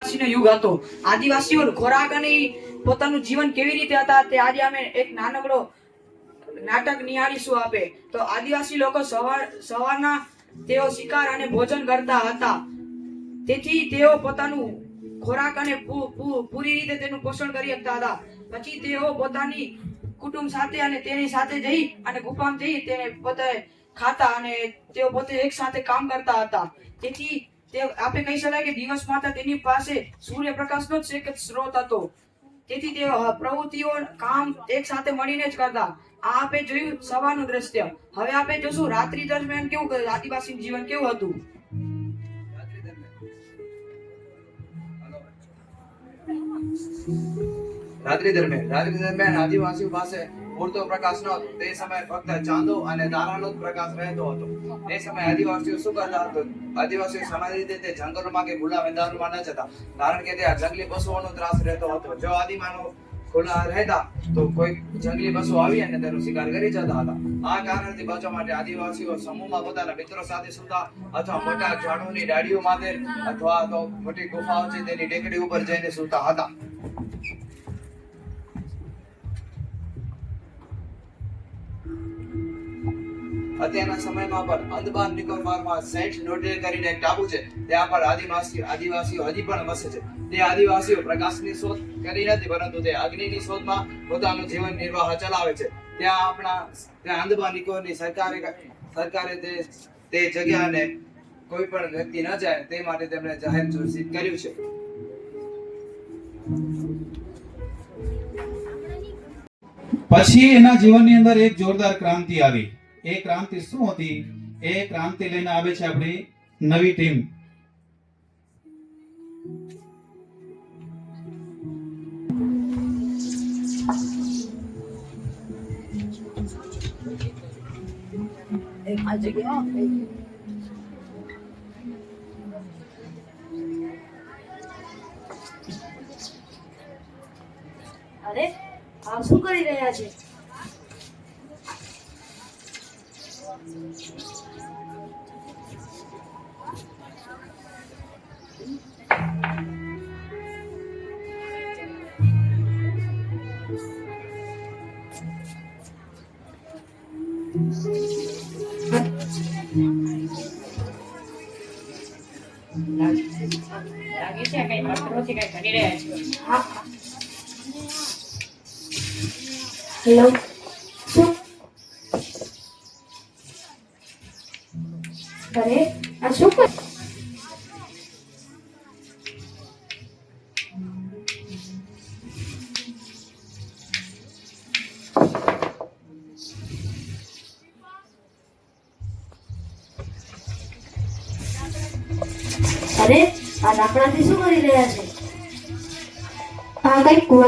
આદિવાસીનો યુગ હતો. આદિવાસીઓ ખોરાક અને પોતાનું જીવન કેવી રીતે હતા તે આજે અમે એક નાનકડો નાટક નિહાળીશું. આપે તો આદિવાસી લોકો સવારના તેઓ શિકાર અને ભોજન કરતા હતા. તેથી તેઓ પોતાનું ખોરાક અને પૂરી રીતે તેનું પોષણ કરી શકતા હતા. પછી તેઓ પોતાની કુટુંબ સાથે અને તેની સાથે જઈ અને ગુફામાં જઈ તેને પોતે ખાતા અને તેઓ પોતે એક સાથે કામ કરતા હતા. તેથી તે આપણે કહી શકાય કે દિવસમાં તેની પાસે સૂર્યપ્રકાશનો જ એક સ્ત્રોત હતો. તેથી તે પ્રવૃત્તિઓ કામ એક સાથે મળીને જ કરતા. આ આપણે જોયું સવારનું દ્રશ્ય. હવે આપણે જોશું રાત્રિ દરમિયાન કેવું આદિવાસી જીવન કેવું હતું. રાત્રિ દરમિયાન આદિવાસીઓ પાસે પૂરતો પ્રકાશ ન હતો. તે સમયે ફક્ત ચાંદો અને તારાનો જ પ્રકાશ રહેતો હતો. તે સમયે આદિવાસીઓ શું કરતા હતા? આદિવાસીઓ સામાન્ય રીતે તે જંગલોમાં કે ખુલ્લા મેદાનોમાં ન જતા, કારણ કે ત્યાં જંગલી પશુઓનો ત્રાસ રહેતો હતો. જો આદિમાનવ ખુલ્લા રહેતા તો કોઈ જંગલી પશુ આવી અને તેનો શિકાર કરી જતા હતા. આ કારણથી બચવા માટે આદિવાસીઓ સમૂહમાં પોતાના મિત્રો સાથે સૂતા અથવા મોટા ઝાડોની ડાળીઓ માથે અથવા તો મોટી ગુફાઓ છે તેની ટેકરી ઉપર જઈને સૂતા હતા. અત્યારના સમયમાં પણ અંદમાન નિકોબારમાં સેન્ટ નોર્ડે કરીને એક ટાપુ છે. ત્યાં પર આદિવાસીઓ હજી પણ વસે છે. તે આદિવાસીઓ પ્રકાશની શોધ કરી નથી, પરંતુ તે અગ્નિની શોધમાં પોતાનું જીવન નિર્વાહ ચલાવે છે. ત્યાં અંદમાન નિકોબારની સરકારે તે જગ્યાને કોઈ પણ વ્યક્તિ ન જાય તે માટે તેમણે જાહેર ઘોષિત કર્યું છે. પછી એના જીવનની અંદર એક જોરદાર ક્રાંતિ આવી. એ ક્રાંતિ શું હતી? એ ક્રાંતિ લઈને આવે છે આપણી નવી ટીમ. અરે આ શું કરી રહ્યા છે? લાગે છે કઈ પથ્થરોથી કઈ કરી રહ્યા છે. હેલો, શું? અરે આ શું કર? અરે આ લાકડાથી શું કરી રહ્યા છે? આ કઈક વલ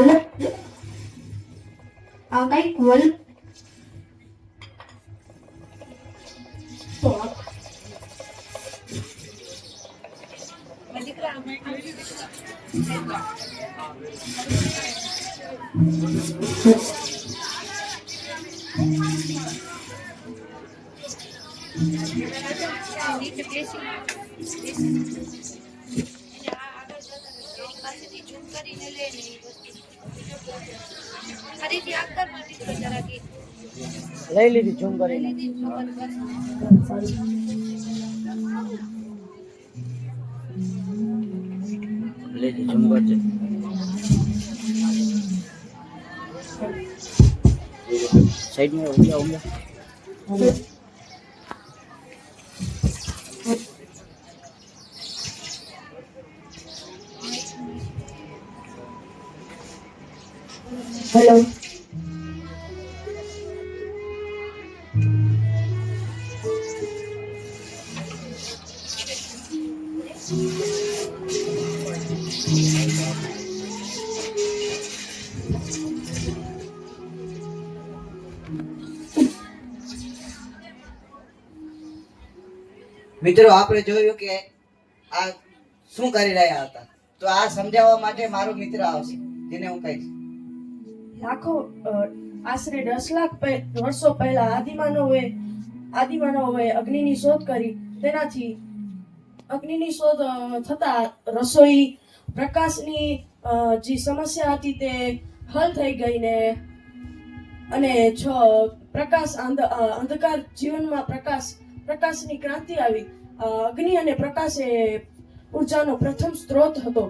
લઈ લીધી ઝૂમ કરીને. લીધી ઝૂમ કરજે. સાઈડમાં ઊંઘ્યા હેલો, મિત્રો, આપણે જોયું કે આ શું કરી રહ્યા હતા. તો આ સમજાવવા માટે મારો મિત્ર આવશે, જેને હું કહીશ. આશરે 10 લાખ વર્ષો પહેલા આદિમાનવોએ અગ્નિની શોધ કરી. તેનાથી અગ્નિની શોધ થતા રસોઈ, પ્રકાશની જે સમસ્યા હતી તે હલ થઈ ગઈ ને અને પ્રકાશ અંધકાર જીવનમાં પ્રકાશની ક્રાંતિ આવી. અગ્નિ અને પ્રકાશ એ ઉર્જાનો પ્રથમ સ્ત્રોત હતો.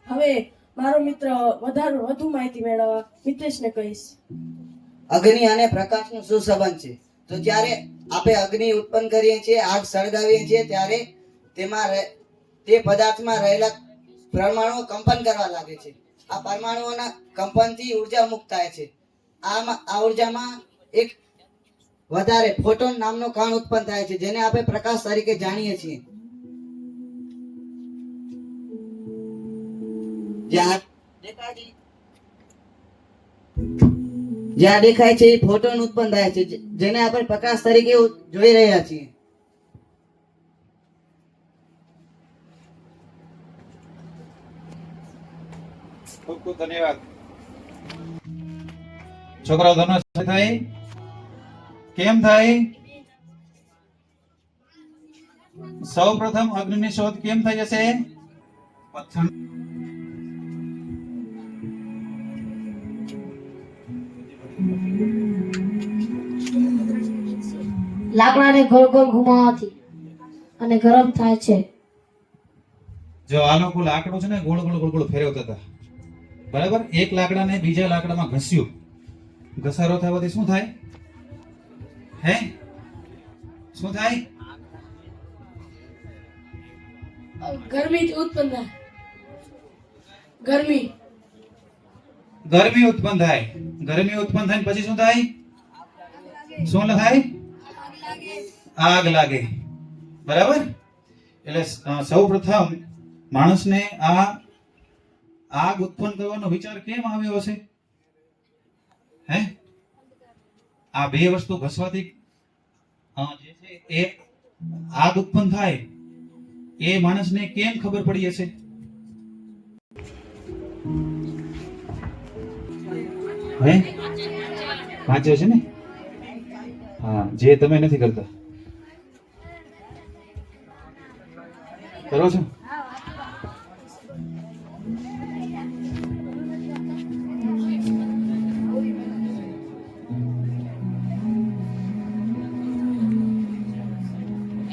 હવે મારો મિત્ર વધુ માહિતી મેળવવા મિતેશને કહીશ. અગ્નિ અને પ્રકાશનો શું સંબંધ છે? તો જ્યારે આપણે અગ્નિ ઉત્પન્ન કરીએ છીએ, આગ સળગાવીએ છીએ, ત્યારે તેમાં તે પદાર્થમાં રહેલા પરમાણુઓ કંપન કરવા લાગે છે. આ પરમાણુઓના કંપનથી ઉર્જા મુક્ત થાય છે. આ ઉર્જામાં એક વધારે ફોટોન નામનો કણ ઉત્પન્ન થાય છે, જેને આપણે પ્રકાશ તરીકે જાણીએ છીએ. જ્યાં દેખાય છે એ ફોટોન ઉત્પન્ન થાય છે, જેને આપણે પ્રકાશ તરીકે જોઈ રહ્યા છીએ. ખૂબ ખૂબ ધન્યવાદ. છોકરાઓ ધનો થાય કેમ થાય? સૌ પ્રથમ અગ્નિની શોધ કેમ થઈ જશે? પથ્થર. લાકડાને ગોળ ગોળ ઘુમાવવાથી અને ગરમ થાય છે. જો આ લોકો લાકડું છે ને ગોળ ગોળ ગોળ ગોળ ફેરવતા હતા, બરાબર? એક લાકડાને બીજા લાકડામાં ઘસ્યું, ઘસારો થવાથી શું થાય? હે શું થાય? ગરમી ઉત્પન્ન થાય. ગરમી ઉત્પન્ન થાય. ગરમી ઉત્પન્ન થાય પછી શું થાય? શું થાય? આગ લાગે. બરાબર? એટલે સૌ પ્રથમ માણસને આ આગ ઉત્પન્ન કરવાનો વિચાર કેમ આવ્યો હશે? હે આ બે વસ્તુ ઘસવાથી જે છે એ આગ ઉત્પન્ન થાય, એ માણસને કેમ ખબર પડી હશે? હે વાંચ્યો છે ને? હા, જે તમે નથી કરતા, કરો છો?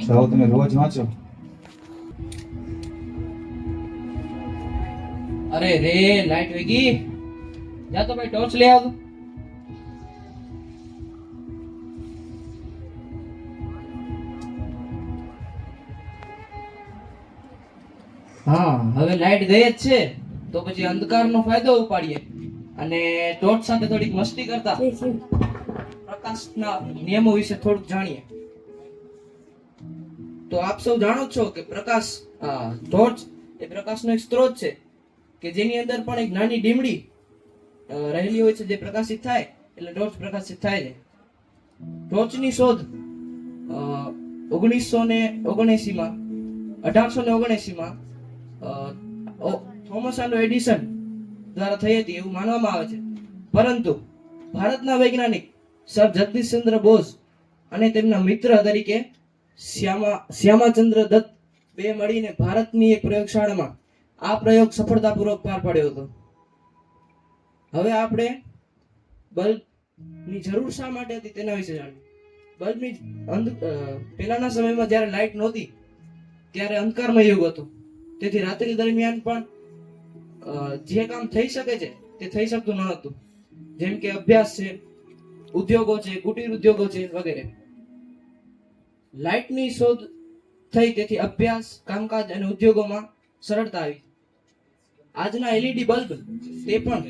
સાવ તમે રોજ વાંચો? અરે રે, લાઈટ વહી ગઈ. જા તો ભાઈ ટોર્ચ લઈ આવતો. હા, હવે લાઈટ ગઈ જ છે તો પછી અંધકારનો ફાયદો ઉપાડીએ અને ટોર્ચ સાથે થોડીક મસ્તી કરતા પ્રકાશના નિયમો વિશે થોડુંક જાણીએ. તો આપ સૌ જાણો છો કે ટોર્ચ એ પ્રકાશનો એક સ્ત્રોત છે કે જેની અંદર પણ એક નાની ડીમડી રહેલી હોય છે, જે પ્રકાશિત થાય એટલે ટોર્ચ પ્રકાશિત થાય છે. ટોર્ચની શોધ 1879 માં થોમસ આલ્વા એડિસન દ્વારા થઈ હતી એવું માનવામાં આવે છે. પરંતુ ભારતના વૈજ્ઞાનિક સર જગદીશચંદ્ર બોઝ અને તેમના મિત્ર તરીકે શ્યામાચંદ્ર દત્ત બે મળીને ભારતની એક પ્રયોગશાળામાં આ પ્રયોગ સફળતાપૂર્વક પાર પાડ્યો હતો. હવે આપણે બલ્બની જરૂર શા માટે હતી તેના વિશે જાણીએ. બલ્બની પહેલાના સમયમાં જ્યારે લાઇટ નહોતી ત્યારે અંધકારમય યુગ હતો, તેથી રાત્રિ દરમિયાન પણ જે કામ થઈ શકે છે તે થઈ શકતું ન હતું, જેમ કે અભ્યાસ છે, ઉદ્યોગો છે, કુટીર ઉદ્યોગો છે વગેરે. લાઇટની શોધ થઈ તેથી અભ્યાસ, કામકાજ અને ઉદ્યોગોમાં સરળતા આવી. આજના એલઈડી બલ્બ તે પણ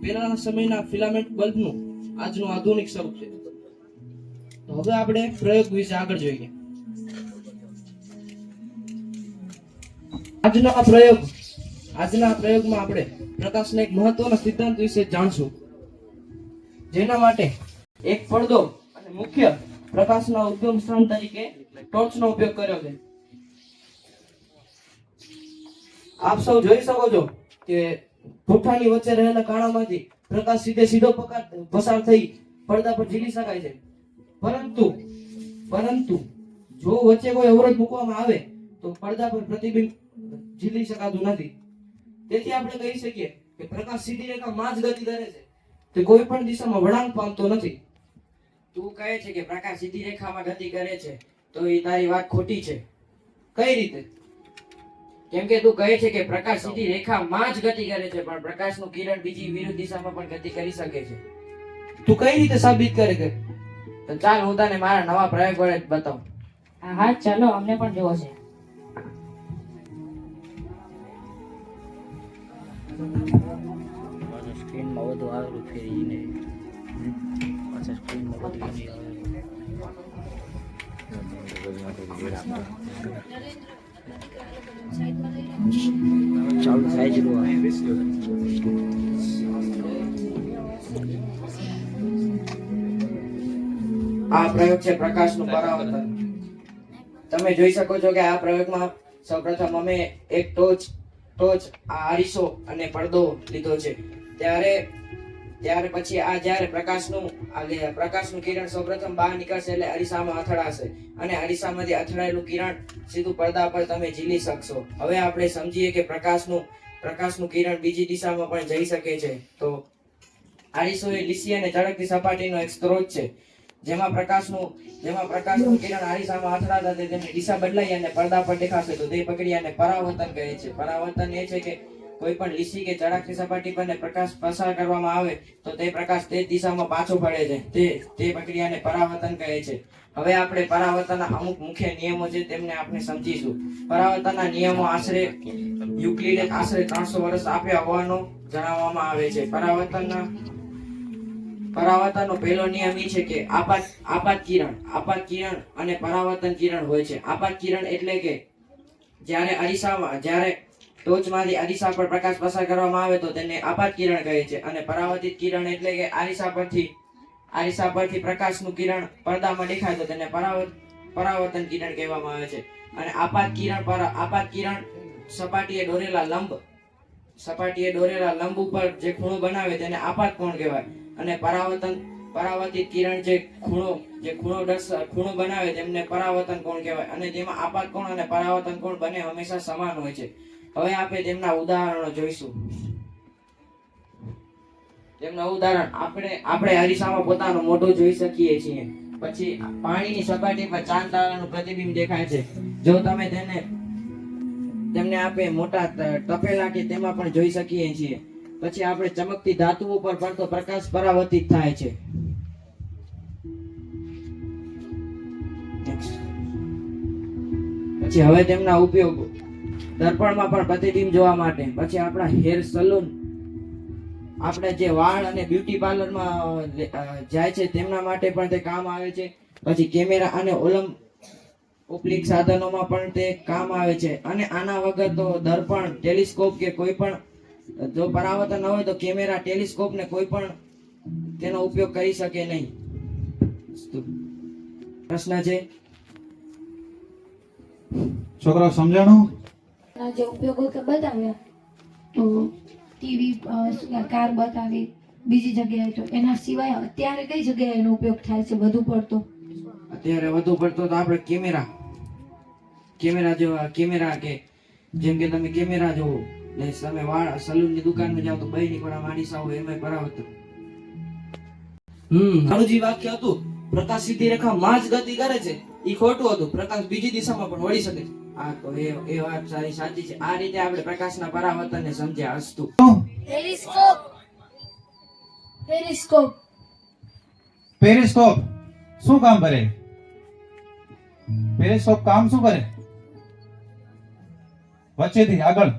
પહેલાના સમયના ફિલામેન્ટ બલ્બનું આજનું આધુનિક સ્વરૂપ છે. તો હવે આપણે પ્રયોગ વિશે આગળ જોઈએ. આજના પ્રયોગમાં આપણે પ્રકાશના એક મહત્વના સિદ્ધાંત વિશે જાણશું, જેના માટે એક પડદો અને મુખ્ય પ્રકાશના ઉદ્ગમ સ્થાન તરીકે ટોર્ચનો ઉપયોગ કર્યો છે. આપ સૌ જોઈ શકો છો કે પૂંઠાની વચ્ચે રહેલા કાણામાંથી પ્રકાશ સીધો પસાર થઈ પડદા પર ઝીલી શકાય છે. પરંતુ જો વચ્ચે કોઈ અવરોધ મૂકવામાં આવે તો પડદા પર ઝીલી શકાતું નથી. તેથી આપણે કહી શકીએ કે પ્રકાશ સીધી રેખામાં જ ગતિ કરે છે, તે કોઈ પણ દિશામાં વળાંક પામતો નથી. તું કહે છે કે પ્રકાશ સીધી રેખામાં ગતિ કરે છે, તો એ તારી વાત ખોટી છે. કઈ રીતે? કેમ કે તું કહે છે કે પ્રકાશ સીધી રેખામાં જ ગતિ કરે છે, પણ પ્રકાશનું કિરણ બીજી વિરુદ્ધ દિશામાં પણ ગતિ કરી શકે છે. તું કઈ રીતે સાબિત કરે કે? તો ચાલ હું તને મારા નવા પ્રયોગ વડે બતાવું. હા ચાલો, અમને પણ જોવો છે. સ્ક્રીનમાં વધુ આવેલું ફેરીને પાછા સ્ક્રીનમાં વધુ નહીં આવે ચાલુ થાય જ આ પ્રયોગ છે પ્રકાશનું પરાવર્તન. તમે જોઈ શકો છો કે આ પ્રયોગમાં સૌપ્રથમ અમે એક ટોચ આ અરીસો અને પડદો લીધો છે. ત્યારે પછી આ જ્યારે પ્રકાશનું કિરણ સૌપ્રથમ બહાર નીકળશે એટલે અરીસામાં અથડાશે, અને અરીસામાંથી અથડાયેલું કિરણ સીધું પડદા પર તમે ઝીલી શકશો. હવે આપણે સમજીએ કે પ્રકાશનું કિરણ બીજી દિશામાં પણ જઈ શકે છે. તો અરીસો એ લીસી અને ચળકતી સપાટીનો એક સ્ત્રોત છે, જેમાં પ્રકાશનું કિરણ અરીસામાં અથડાતા તેની દિશા બદલાઈ અને પડદા પર દેખાશે, તો તે પ્રક્રિયાને પરાવર્તન કહે છે. પરાવર્તન એ છે કે કોઈ પણ લીસી કે ચળકતી સપાટી પર પ્રકાશ પસાર કરવામાં આવે તો તે પ્રકાશ તે દિશામાં પાછો ફરે છે. તે પ્રક્રિયાને પરાવર્તન કહે છે. હવે આપણે પરાવર્તનના અમુક મુખ્ય નિયમો છે તેમને આપણે સમજીશું. પરાવર્તનના નિયમો યુક્લિડે આશરે 300 વર્ષ આપ્યા હોવાનું જણાવવામાં આવે છે. પરાવર્તનનો પહેલો નિયમ એ છે કે આપાત કિરણ અને પરાવર્તન કિરણ હોય છે. આપાત કિરણ એટલે કે જ્યારે ટોચમાંથી અરીસા પર પ્રકાશ પસાર કરવામાં આવે તો તેને આપાત કિરણ કહે છે. અને પરાવર્તિત કિરણ એટલે કે અરીસા પરથી પ્રકાશનું કિરણ પડદામાં દેખાય તો તેને પરાવર્તન કિરણ કહેવામાં આવે છે. અને આપાત કિરણ સપાટીએ દોરેલા લંબ ઉપર જે ખૂણો બનાવે તેને આપાત કોણ કહેવાય. અને પરાવર્તિત કિરણ જે ખૂણો બનાવે તેમને પરાવર્તન કોણ કહેવાય. અને તેમાં આપાત કોણ અને પરાવર્તન કોણ બંને હંમેશા સમાન હોય છે. હવે આપણે તેમના ઉદાહરણો જોઈશું. તેમના ઉદાહરણ આપણે અરીસામાં પોતાનું મોઢું જોઈ શકીએ છીએ. પછી પાણીની સપાટી પર ચાંદ તારાનું પ્રતિબિંબ દેખાય છે. જો તમે તેમને આપણે મોટા તપેલા કે તેમાં પણ જોઈ શકીએ છીએ. પછી આપણે ચમકતી ધાતુ ઉપર પડતો પ્રકાશ પરાવર્તિત થાય છે. પછી હવે તેમના ઉપયોગો. દર્પણમાં પણ પ્રતિબિંબ જોવા માટે. પછી આપણા હેર સલૂન, આપણે જે વાળ અને બ્યુટી પાર્લરમાં જાય છે તેમના માટે પણ તે કામ આવે છે. પછી કેમેરા અને ઓપ્ટિક સાધનોમાં પણ તે કામ આવે છે. અને આના વગર તો દર્પણ, ટેલિસ્કોપ કે કોઈ પણ જો પરાવર્તન ન હોય તો કેમેરા, ટેલિસ્કોપ ને કોઈ પણ તેનો ઉપયોગ કરી શકે નહીં. પ્રશ્ન છે? છોકરાઓ સમજાણું? જે ઉપયોગો કે બતાવ્યા તો ટીવી કાર બતાવી બીજી જગ્યાએ, તો એના સિવાય અત્યારે કઈ જગ્યાએ એનો ઉપયોગ થાય છે વધુ પડતો? અત્યારે વધુ પડતો તો આપણે કેમેરા કે જેમ કે તમે કેમેરા જોવો ને તમે વાળ સલૂનની દુકાનમાં જાઓ તો બૈરી કોડા માડીસા હોય એમાં પરાવર્તન. મારું જે વાક્ય હતું પ્રકાશ સીધી રેખામાં જ ગતિ કરે છે એ ખોટું હતું. પ્રકાશ બીજી દિશામાં પણ વળી શકે છે. હા, તો એ વાત સાચી છે. આ રીતે આપણે પ્રકાશના પરાવર્તનને સમજ્યા. અસ્તુ. પેરિસ્કોપ શું કામ કરે? પેરિસ્કોપ કામ શું કરે? વચ્ચેથી આગળ.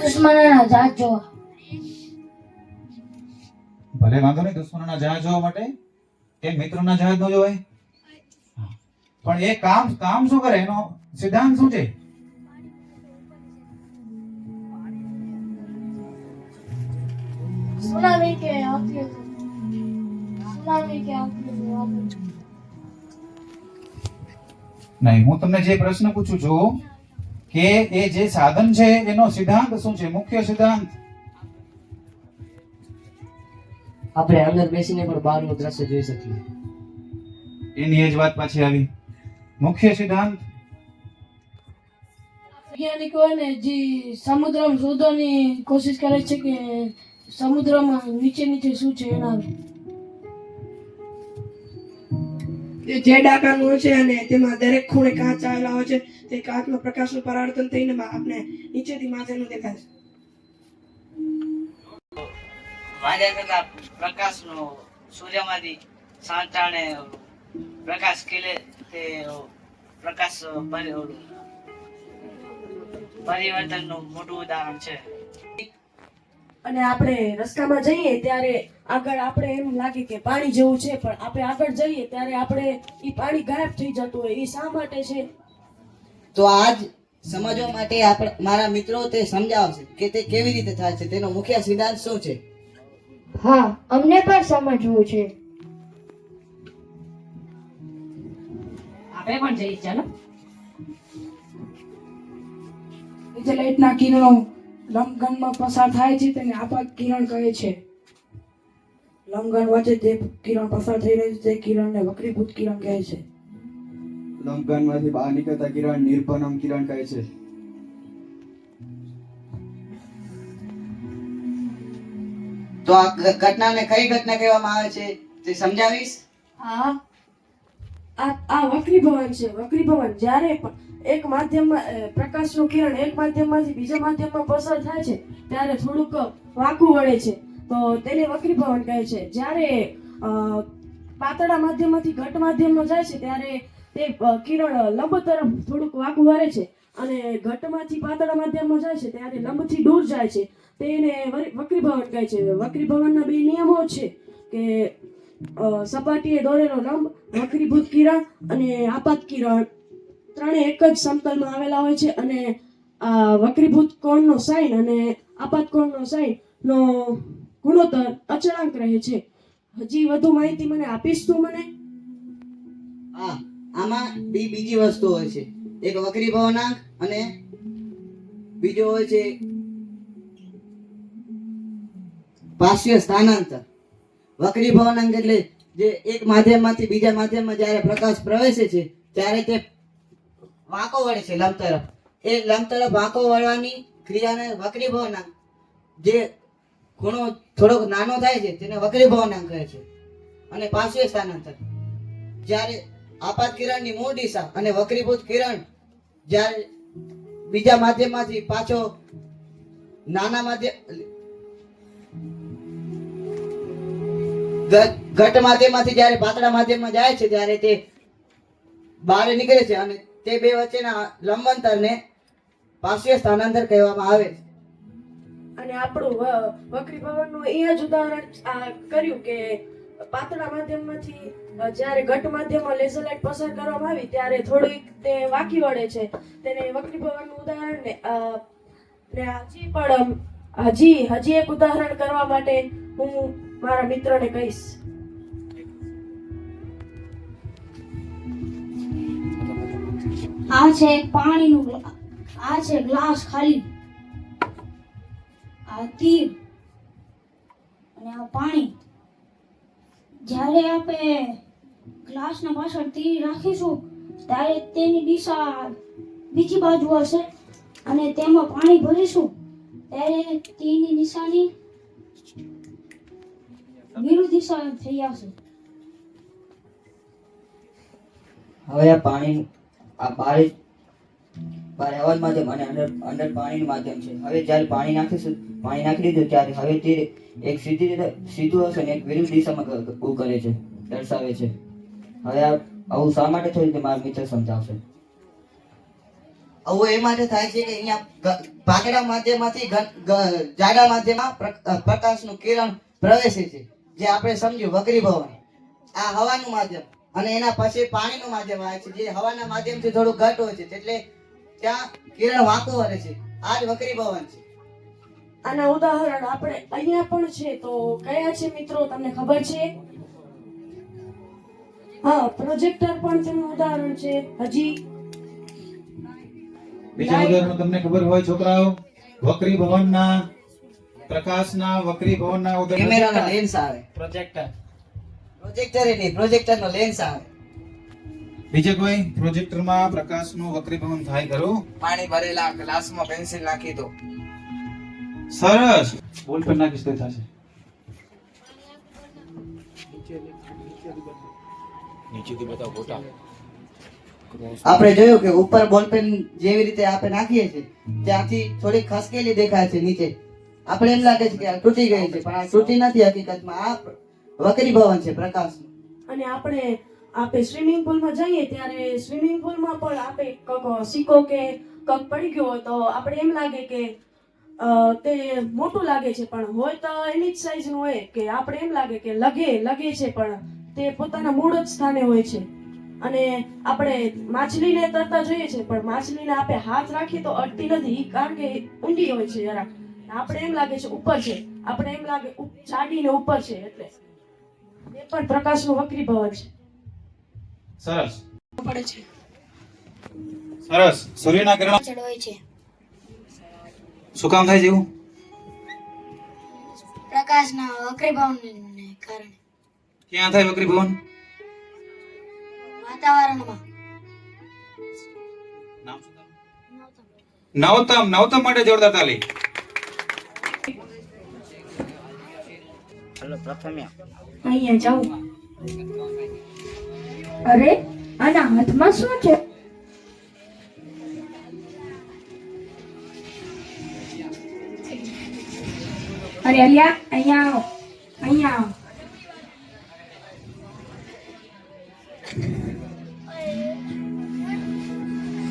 દુશ્મનોના જાત જોવા. ભલે વાંધો નહીં, દુશ્મનોના જહાજ જોવા માટે કે મિત્રોના જહાજ ન જોવાય? પણ એ કામ શું કરે? એનો સિદ્ધાંત શું છે? સુનામી કે આવતી નહીં, હું તમને જે પ્રશ્ન પૂછું છું કે એ જે સાધન છે એનો સિદ્ધાંત શું છે? મુખ્ય સિદ્ધાંત. આપણે અંદર બેસીને પણ બહારનું દ્રશ્ય જોઈ શકીએ. એની એ જ વાત પાછી આવી. મુખ્ય સિદ્ધાંત વૈજ્ઞાનિકો ને જે સમુદ્રમાં શોધવાની કોશિશ કરે છે કે સમુદ્રમાં નીચે નીચે શું છે એના જે જેડ આકારનું હોય છે અને તેમાં દરેક ખૂણે કાચ આવેલા હોય છે. તે કાચમાં પ્રકાશનું પરાવર્તન થઈને આપણે નીચેથી માથેનું દેખાય છે. વાંધા થતા પ્રકાશનો સૂર્યમાંથી સાંટાણે પ્રકાશ ખીલે તે પ્રકાશ પરિવર્તનનું મોટું ઉદાહરણ છે. અને આપણે રસ્તામાં જઈએ ત્યારે આગળ આપણે એમ લાગે કે પાણી જેવું છે, પણ આપણે આગળ જઈએ ત્યારે આપણે એ પાણી ગાયબ થઈ જતું હોય. એ શા માટે છે? તો આજ સમજવા માટે મારા મિત્રો તે સમજાવશે કે તે કેવી રીતે થાય છે, તેનો મુખ્ય સિદ્ધાંત શું છે. હા, અમને પણ સમજવું છે. આપણે પણ જઈએ, ચાલો. જે લાઇટના કિરણો લંબઘનમાં પસાર થાય છે તેને આપાત કિરણ કહે છે. લંબઘન વચ્ચે જે કિરણ પસાર થઈ રહ્યું છે તે કિરણને વક્રીભૂત કિરણ કહે છે. લંબઘનમાંથી બહાર નીકળતા કિરણ નિર્ભનમ કિરણ કહે છે. તો આ ઘટનાને કઈ ઘટના કહેવામાં આવે છે તે સમજાવીશ. આ વક્રીભવન છે. વક્રીભવન જ્યારે પણ એક માધ્યમમાં પ્રકાશનું કિરણ એક માધ્યમમાંથી બીજા માધ્યમમાં પસાર થાય છે ત્યારે થોડુંક વાંકું વળે છે, તો તેને વક્રીભવન કહે છે. જ્યારે પાતળા માધ્યમમાંથી ઘટ માધ્યમમાં જાય છે ત્યારે તે કિરણ લંબ તરફ થોડુંક વાંકું વળે છે, અને ઘટમાંથી પાતળા માધ્યમમાં જાય છે ત્યારે લંબથી દૂર જાય છે. તેને વક્રીભવન કહે છે. વક્રીભવનના બે નિયમો છે કે સપાટીએ દોરેલો લંબ, વક્રીભૂત કિરણ અને આપાત કિરણ ત્રણે એક જ સમતલમાં આવેલા હોય છે, અને આ વક્રીભૂત કોણનો સાઇન અને આપાત કોણનો સાઇન નો ગુણોત્તર અચળાંક રહે છે. હજી વધુ માહિતી મને આપીશ તું મને? હા, આમાં બીજી વસ્તુ હોય છે. એક વક્રીભવનાંક અને બીજો હોય છે પાર્શ્વીય સ્થાનાંતર. વક્રીભવનાંક એટલે જે એક માધ્યમમાંથી બીજા માધ્યમમાં જ્યારે પ્રકાશ પ્રવેશે છે ત્યારે તે વાંકો વળે છે લંબ તરફ. એ લંબ તરફ વાંકો વળવાની ક્રિયાને વક્રીભવનાંક, જે ખૂણો થોડોક નાનો થાય છે તેને વક્રીભવનાંક કહે છે. અને પાર્શ્વીય સ્થાનાંતર, જ્યારે આપાત કિરણની મૂળ દિશા અને વક્રીભૂત કિરણ જ્યારે બીજા માધ્યમમાંથી પાછો નાના માધ્યમ ઘટ માધ્યમમાંથી જ્યારે પાતળા માધ્યમમાં જાય છે ત્યારે તે બહાર નીકળે છે, અને તે બે વચ્ચેના લંબાંતરને પાર્શ્વીય સ્થાનાંતર કહેવામાં આવે છે. અને આપણું વક્રીભવનનું એ જ ઉદાહરણ કર્યું કે પાતળા માધ્યમમાંથી જ્યારે ઘટ માધ્યમમાં લેઝર લાઇટ પસાર કરવામાં આવી ત્યારે થોડીક તે વાંકી વળે છે. તેને વક્રીભવનનું ઉદાહરણ ને હજી એક ઉદાહરણ કરવા માટે હું મારા મિત્રને કહીશ. આ છે પાણીનું, આ છે ગ્લાસ ખાલી, આ તીર અને આ પાણી. જ્યારે આપણે ગ્લાસના પાછળ તીર રાખીશું ત્યારે તેની દિશા બીજી બાજુ હશે, અને તેમાં પાણી ભરીશું ત્યારે તીરની દિશાની વિરુદ્ધ દિશા થઈ આવશે. હવે આ પાણી આ બહાર હવાનું માધ્યમ અને અંદર પાણીનું માધ્યમ છે. હવે જ્યારે પાણી નાખી દીધું ત્યારે હવે તે એક સીધું હશે ને એક વિરુદ્ધ દિશામાં કરે છે, દર્શાવે છે. હવે આવું શા માટે થયું તે મારા મિત્ર સમજાવશે. આવું એ માટે થાય છે કે અહીંયા પાતળા માધ્યમમાંથી જાડા માધ્યમમાં પ્રકાશનું કિરણ પ્રવેશે છે, જે આપણે સમજ્યું વક્રીભવન. આ હવાનું માધ્યમ અને એના પછી પાણીનું માધ્યમ આવે છે, જે હવાના માધ્યમથી થોડું ઘટ હોય છે, એટલે ત્યાં કિરણ વાંકો વળે છે. આ જ વક્રીભવન છે. આના ઉદાહરણ આપણે અહીંયા પણ છે, તો કયા છે મિત્રો તમને ખબર છે? હા, પ્રોજેક્ટર પણ તેનું ઉદાહરણ છે. હજી બીજા ઉદાહરણ તમને ખબર હોય છોકરાઓ? વક્રીભવનના પ્રકાશના વક્રીભવનના કેમેરાનો લેન્સ આવે, પ્રોજેક્ટર. પ્રોજેક્ટર નહીં, પ્રોજેક્ટરનો લેન્સ આવે. બીજે કોઈ પ્રોજેક્ટરમાં પ્રકાશનું વક્રીભવન થાય ખરું? પાણી ભરેલા ગ્લાસમાં પેન્સિલ નાખી દો. સરસ. બોલ પર નાખીશ તો થશે. આપણે જોયું કે ઉપર બોલપેન જેવી રીતે આપણે નાખીએ છીએ ત્યાંથી થોડી ખસકેલી દેખાય છે નીચે. આપણે એમ લાગે છે કે આ તૂટી ગઈ છે, પણ આ તૂટી નથી. હકીકતમાં આ વક્રીભવન છે પ્રકાશનું. અને આપણે સ્વિમિંગ પુલમાં જઈએ ત્યારે સ્વિમિંગ પુલમાં પણ આપણે કક સિક્કો કે કક પડી ગયો હોય તો આપણે એમ લાગે કે તે મોટું લાગે છે, પણ હોય તો એની જ સાઈઝનું હોય કે આપણે એમ લાગે કે લગે છે, પણ તે પોતાના મૂળ જ સ્થાને હોય છે. અને આપણે માછલીને તરતા જોઈએ છે, પણ માછલીને આપણે હાથ રાખીએ તો અડતી નથી, કારણ કે ઊંડી હોય છે જરા. આપણે એમ લાગે છે ઉપર છે, આપણે એમ લાગે ચાડીને ઉપર છે, એટલે એ પણ પ્રકાશનું વક્રીભવન છે. સરસ પડે છે. સરસ. સૂર્યના કિરણો ચડવાય છે. શું કામ થાય છે એવું? પ્રકાશના વક્રીભવનને કારણે. ક્યાં થાય વક્રીભવન? વાતાવરણમાં. નામ શું તમારું? નવતમ માટે જોરદાર તાલી. હાલો પ્રથમ્યા. અહીંયા જાઉં. અરે આના હાથમાં શું છે? અરે અલિયા અહીંયા આવો. અહીંયા આવો.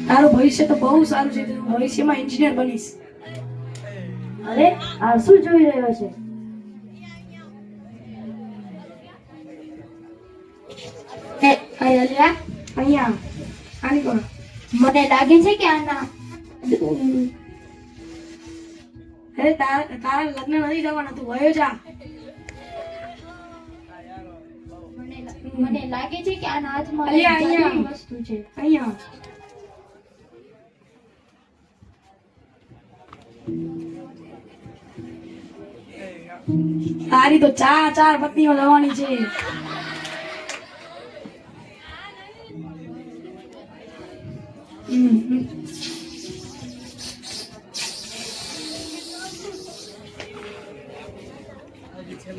તારું ભવિષ્ય તો બહુ સારું છે. તું ભવિષ્યમાં એન્જિનિયર બનીશ. અરે આ શું જોઈ રહ્યો છે? અલિયા અહીંયા આની કોણ? મને લાગે છે કે આના અરે તારા લગ્ન નથી થવાના, તું વયો જા. મને લાગે છે કે આના હાથમાં અહીંયા વસ્તુ છે. અહીંયા તારી તો ચાર પત્નીઓ લેવાની છે.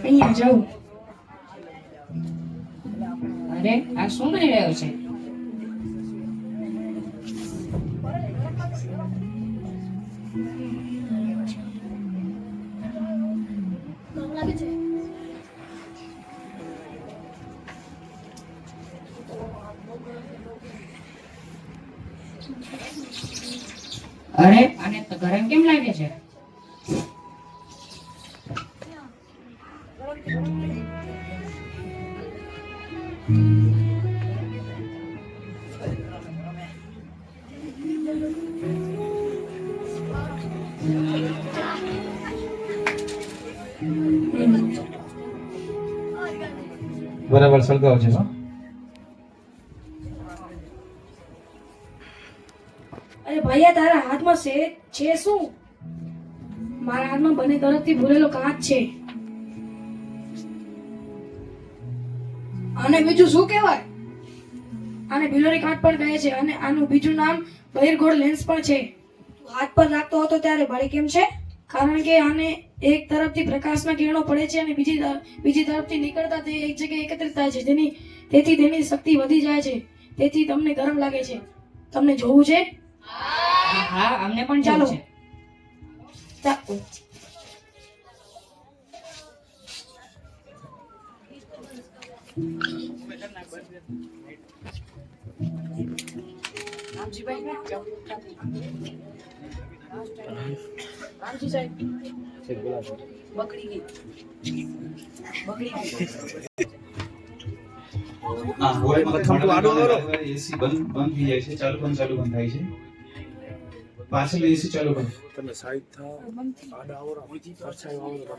અહીંયા જાઉં. અરે આ શું કરી રહ્યો છે? અરે આને તો ગરમ કેમ લાગે છે? બરાબર સળગાવ છે. અરે ભૈયા તારા હાથમાં છે શું? મારા હાથમાં બંને તરફથી ભૂલેલો કાચ છે. આને બીજું શું કહેવાય? આને બિલોરી કાચ પણ કહે છે, અને આનું બીજું નામ બહિર્ગોળ લેન્સ પણ છે. તું હાથ પર રાખતો હતો ત્યારે બળી કેમ છે? કારણ કે આને એક તરફથી પ્રકાશના કિરણો પડે છે અને બીજી તરફથી નીકળતા તે એક જગ્યાએ એકત્રિત થાય છે. તેથી તેની શક્તિ વધી જાય છે. તેથી તમને ગરમ લાગે છે. તમને જોવું છે? હા અમને પણ ચાલો. ચાલો. એસી બંધ થઈ જાય છે, ચાલુ બંધ થાય છે. પાછળ એસી ચાલુ બંધ. તમે સાઈડ થાઓ, આડા આવરો, પરછાઈ આવરો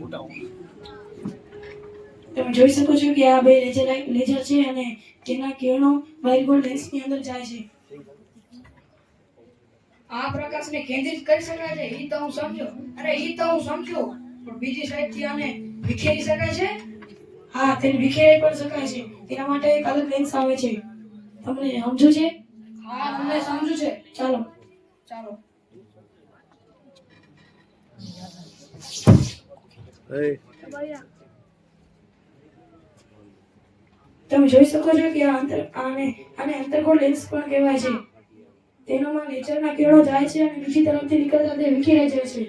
બનાવો. તમે જોઈ શકો છો કે આ બે લેઝર છે અને તેના કિરણો બહિર્ગોળ લેન્સની અંદર જાય છે. આ પ્રકાશને કેન્દ્રિત કરી શકાય છે ઈ તો હું સમજ્યો. અરે ઈ તો હું સમજ્યો, પણ બીજી સાઈડથી આને વિખેરી શકાય છે? હા, તેને વિખેરી પણ શકાય છે. તેના માટે એક અલગ લેન્સ આવે છે. તમને સમજુ છે? હા, મને સમજુ છે. ચાલો ચાલો. તમે જોઈ શકો છો કે આને અંતર્ગોળ લેન્સ પણ કહેવાય છે. તેનામાં નેચરના કિરણો જાય છે અને બીજી તરફથી નીકળતા તે વિખેરાઈ જાય છે.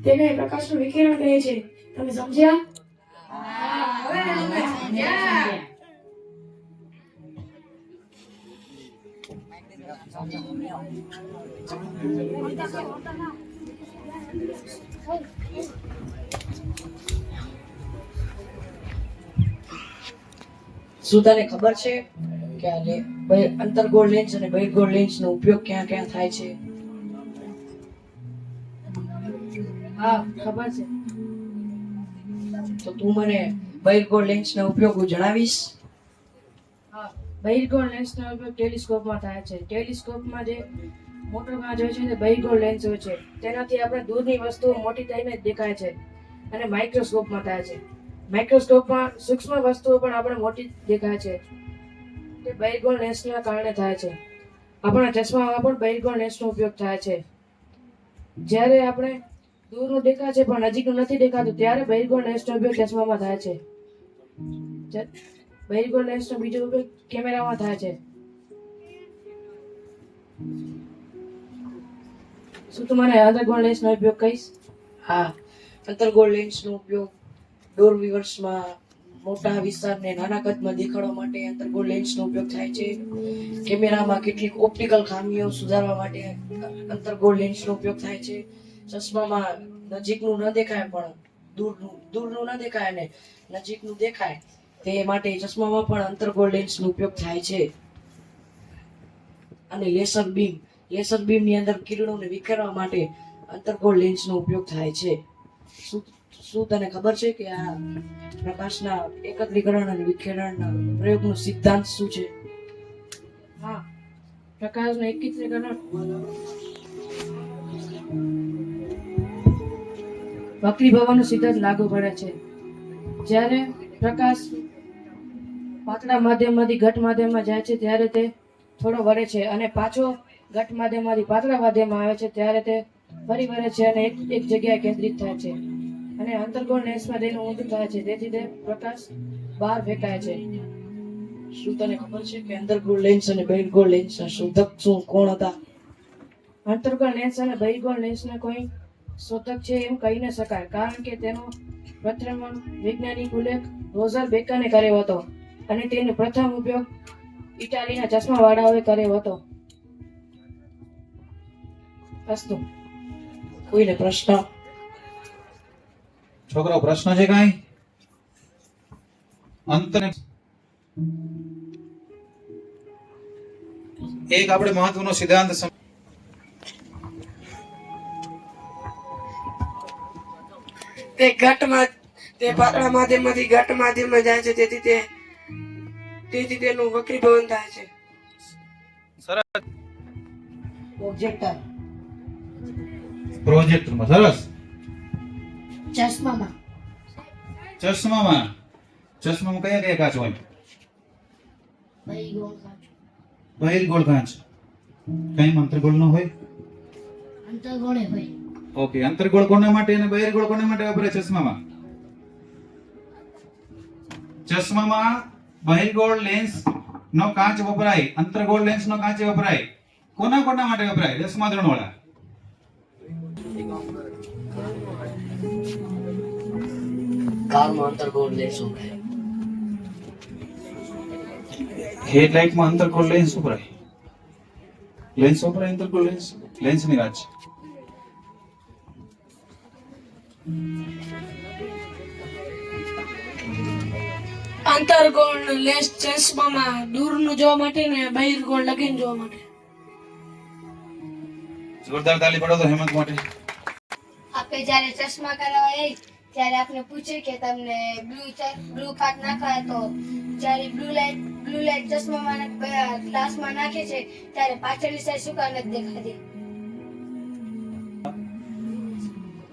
તેને પ્રકાશનું વિકિરણ કહે છે. તમે સમજ્યા? હા, હવે અમે સમજ્યા. શું તને ખબર છે કે અંતર્ગોળ લેન્સ અને બહિર્ગોળ લેન્સ નો ઉપયોગ ક્યાં ક્યાં થાય છે? હા, ખબર છે. તો તું મને બહિર્ગોળ લેન્સ ના ઉપયોગો જણાવીશ? હા, બહિર્ગોળ લેન્સ નો ઉપયોગ ટેલિસ્કોપમાં થાય છે. ટેલિસ્કોપમાં જે મોટો કાચ હોય છે તે બહિર્ગોળ લેન્સ હોય છે. તેનાથી આપણે દૂરની વસ્તુઓ મોટી થઈને દેખાય છે. અને માઇક્રોસ્કોપમાં થાય છે. માઇક્રોસ્કોપમાં સૂક્ષ્મ વસ્તુઓ પણ આપણે મોટી દેખાય છે. તે બહિર્ગોળ લેન્સના કારણે થાય છે. આપણા ચશ્મામાં પણ બહિર્ગોળ લેન્સનો ઉપયોગ થાય છે. જ્યારે આપણે દૂરનું દેખાય છે પણ નજીકનું નથી દેખાતું ત્યારે બહિર્ગોળ લેન્સનો ઉપયોગ ચશ્મામાં થાય છે. બહિર્ગોળ લેન્સનો બીજો ઉપયોગ કેમેરામાં થાય છે. શું તું મને અંતર્ગોળ લેન્સનો ઉપયોગ કહીશ? હા, અંતર્ગોળ લેન્સનો ઉપયોગ દૂરવિવર્સમાં મોટા વિસ્તારને નાના કદમાં દેખાડવા માટે અંતર્ગોળ લેન્સનો ઉપયોગ થાય છે. કેમેરામાં કેટલીક ઓપ્ટિકલ ખામીઓ સુધારવા માટે અંતર્ગોળ લેન્સનો ઉપયોગ થાય છે. ચશ્મામાં નજીકનું ન દેખાય પણ દૂરનું ન દેખાય અને નજીકનું દેખાય તે માટે ચશ્મામાં પણ અંતર્ગોળ લેન્સનો ઉપયોગ થાય છે. અને લેસર બીમની અંદર કિરણોને વિખેરવા માટે અંતર્ગોળ લેન્સનો ઉપયોગ થાય છે. શું તને ખબર છે કે આ પ્રકાશના એકત્રીકરણ અને વિખેરણના પ્રયોગનો સિદ્ધાંત શું છે? હા, પ્રકાશનું એકત્રીકરણ વક્રીભવનનો સિદ્ધાંત લાગુ પડે છે. જ્યારે પ્રકાશ પાતળા માધ્યમમાંથી ઘટ માધ્યમમાં જાય છે ત્યારે તે થોડો વળે છે અને પાછો ઘટ માધ્યમમાંથી પાતળા માધ્યમમાં આવે છે ત્યારે તે ફરી વળે છે અને એક જગ્યાએ કેન્દ્રિત થાય છે. અને અંતર્ગોળ લેન્સમાં તેનું ઊંધું થાય છે, તેથી તે પ્રકાશ બહાર ફેંકાય છે. શું તને ખબર છે કે અંતર્ગોળ લેન્સ અને બહિર્ગોળ લેન્સના શોધક કોણ હતા? અંતર્ગોળ લેન્સ અને બહિર્ગોળ લેન્સના કોઈ શોધક છે એમ કહી ન શકાય, કારણ કે તેનો પ્રથમ વૈજ્ઞાનિક ઉલ્લેખ રોઝર બેકને કર્યો હતો અને તેનો પ્રથમ ઉપયોગ ઇટાલીના ચશ્માવાળાઓએ કર્યો હતો. અસ્તુ. કોઈને પ્રશ્ન? છોકરાઓ પ્રશ્ન છે કાંઈ? એક આપણે મહત્વનો સિદ્ધાંત તે પાતળા માધ્યમમાંથી ઘટ માધ્યમમાં જાય છે, તેથી તેનું વક્રીભવન થાય છે. પ્રોજેક્ટરમાં સરસ. ચશ્મામાં ચશ્મામાં કયા કયા કાચ હોય? બહિર્ગોળ કાચ. કઈ અંતર્ગોળ નો હોય? અંતર્ગોળે હોય. ઓકે, અંતર્ગોળ કોના માટે અને બહિર્ગોળ કોના માટે વપરાય ચશ્મામાં? ચશ્મામાં બહિર્ગોળ લેન્સ નો કાચ વપરાય, અંતર્ગોળ લેન્સ નો કાચ વપરાય. કોના માટે વપરાય? 10મા ધોરણ વાળા. કારમાં અંતર્ગોળ લેન્સ વપરાય. હેડલાઇટમાં અંતર્ગોળ લેન્સ વપરાય. અંતર્ગોળ લેન્સની વાત છે. અંતર્ગોળ લેન્સ ચશ્મામાં દૂરનું જોવા માટે ને બહિર્ગોળ લગીન જોવા માટે. જોરદાર તાલી પાડો તો હેમંત માટે. આપણે જ્યારે ચશ્મા કરાવવા જઈએ ત્યારે આપણે પૂછે કે તમને બ્લુ પાર્ટ નાખવા, તો જ્યારે બ્લુ લાઈટ ચશ્મામાં ગ્લાસમાં નાખે છે ત્યારે પાછળની સાઈડ શું કામ નથી દેખાતી?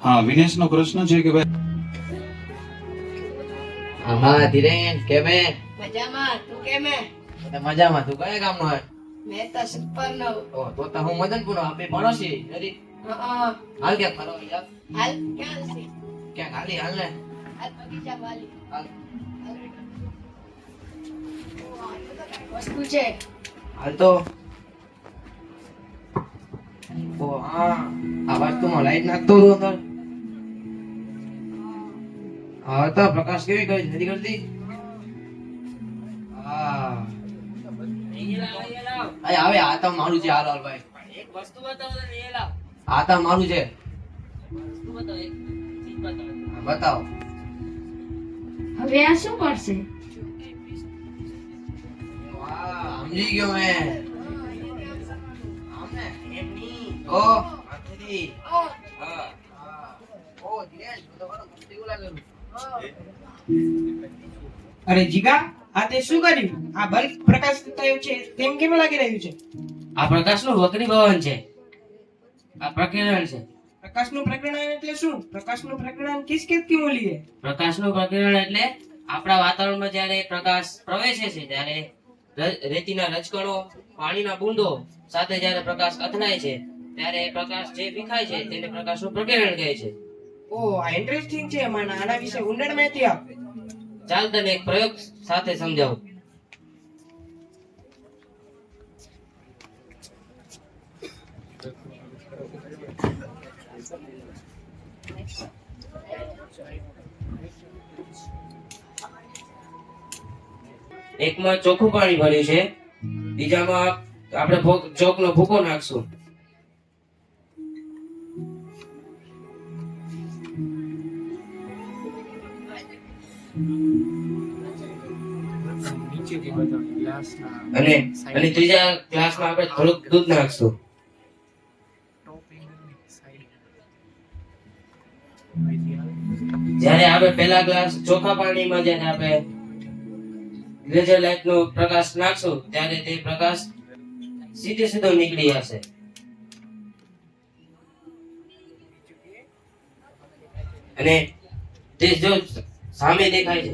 હા, વિનેશનો પ્રશ્ન છે કે ભાઈ હા ધીરેન કેમે મજામાં તું કેમ હે? મજામાં તું કયા ગામનો હે મેં તો સુપર નો તો હું મદનપુર આપે પડોશી નથી હાલ ક્યાં ફરવા યાર હાલ ક્યાં છે? ક્યાં હાલી હાલ ને હાલ બગીચા વાલી હાલ. વસ્તુ છે હાલ તો ઓ હા આ વસ્તુમાં લાઈટ નાખતો હતો અંદર હા તો પ્રકાશ કેવી કરી નથી કરતી હા અરે હવે આ તો મારું છે હાલ હાલ ભાઈ એક વસ્તુ બતાવો ને એ લાવ. આ તો મારું છે વસ્તુ બતાવો, એક ચીજ બતાવો. હા, બતાવો હવે આ શું કરશે? વાહ સમજી ગયો મેં આમ ને એમની ઓ આથી હા હા ઓ ધીરેન તો બરો મસ્તી લાગેલું અરે જીગા, આ તે શું કર્યું? આ બલ્બ પ્રકાશ થયો છે તેમ કેમ લાગી રહ્યું છે? આ પ્રકાશનું વક્રીભવન છે. આ પ્રકિરણ છે. પ્રકાશનું પ્રકીર્ણન એટલે શું? પ્રકાશનું પ્રકીર્ણન કિસ કિસकी मूली है? પ્રકાશનું પ્રકિરણ એટલે આપણા વાતાવરણમાં જ્યારે પ્રકાશ પ્રવેશે છે ત્યારે રેતીના રજકણો, પાણીના બૂંદો સાથે જ્યારે પ્રકાશ અથડાય છે ત્યારે પ્રકાશ જે વિખાય છે તેને પ્રકાશનું પ્રકિરણ કહે છે. ઓ, આ ઇન્ટરેસ્ટિંગ છે. મને આના વિશે ઊંડાણ માહિતી આપ. ચાલ તને એક પ્રયોગ સાથે સમજાવું. એકમાં ચોખ્ખું પાણી ભર્યું છે, બીજામાં આપણે ચોકનો ભૂકો નાખશું. અને અને ત્રીજા ગ્લાસમાં આપણે થોડુંક દૂધ નાખશું. જ્યારે આપણે પહેલા ગ્લાસ ચોખ્ખા પાણીમાં જ્યારે આપણે લેઝર લાઇટ નો પ્રકાશ નાખશું ત્યારે તે પ્રકાશ સીધો નીકળી જશે. અને તે જો સામે દેખાય છે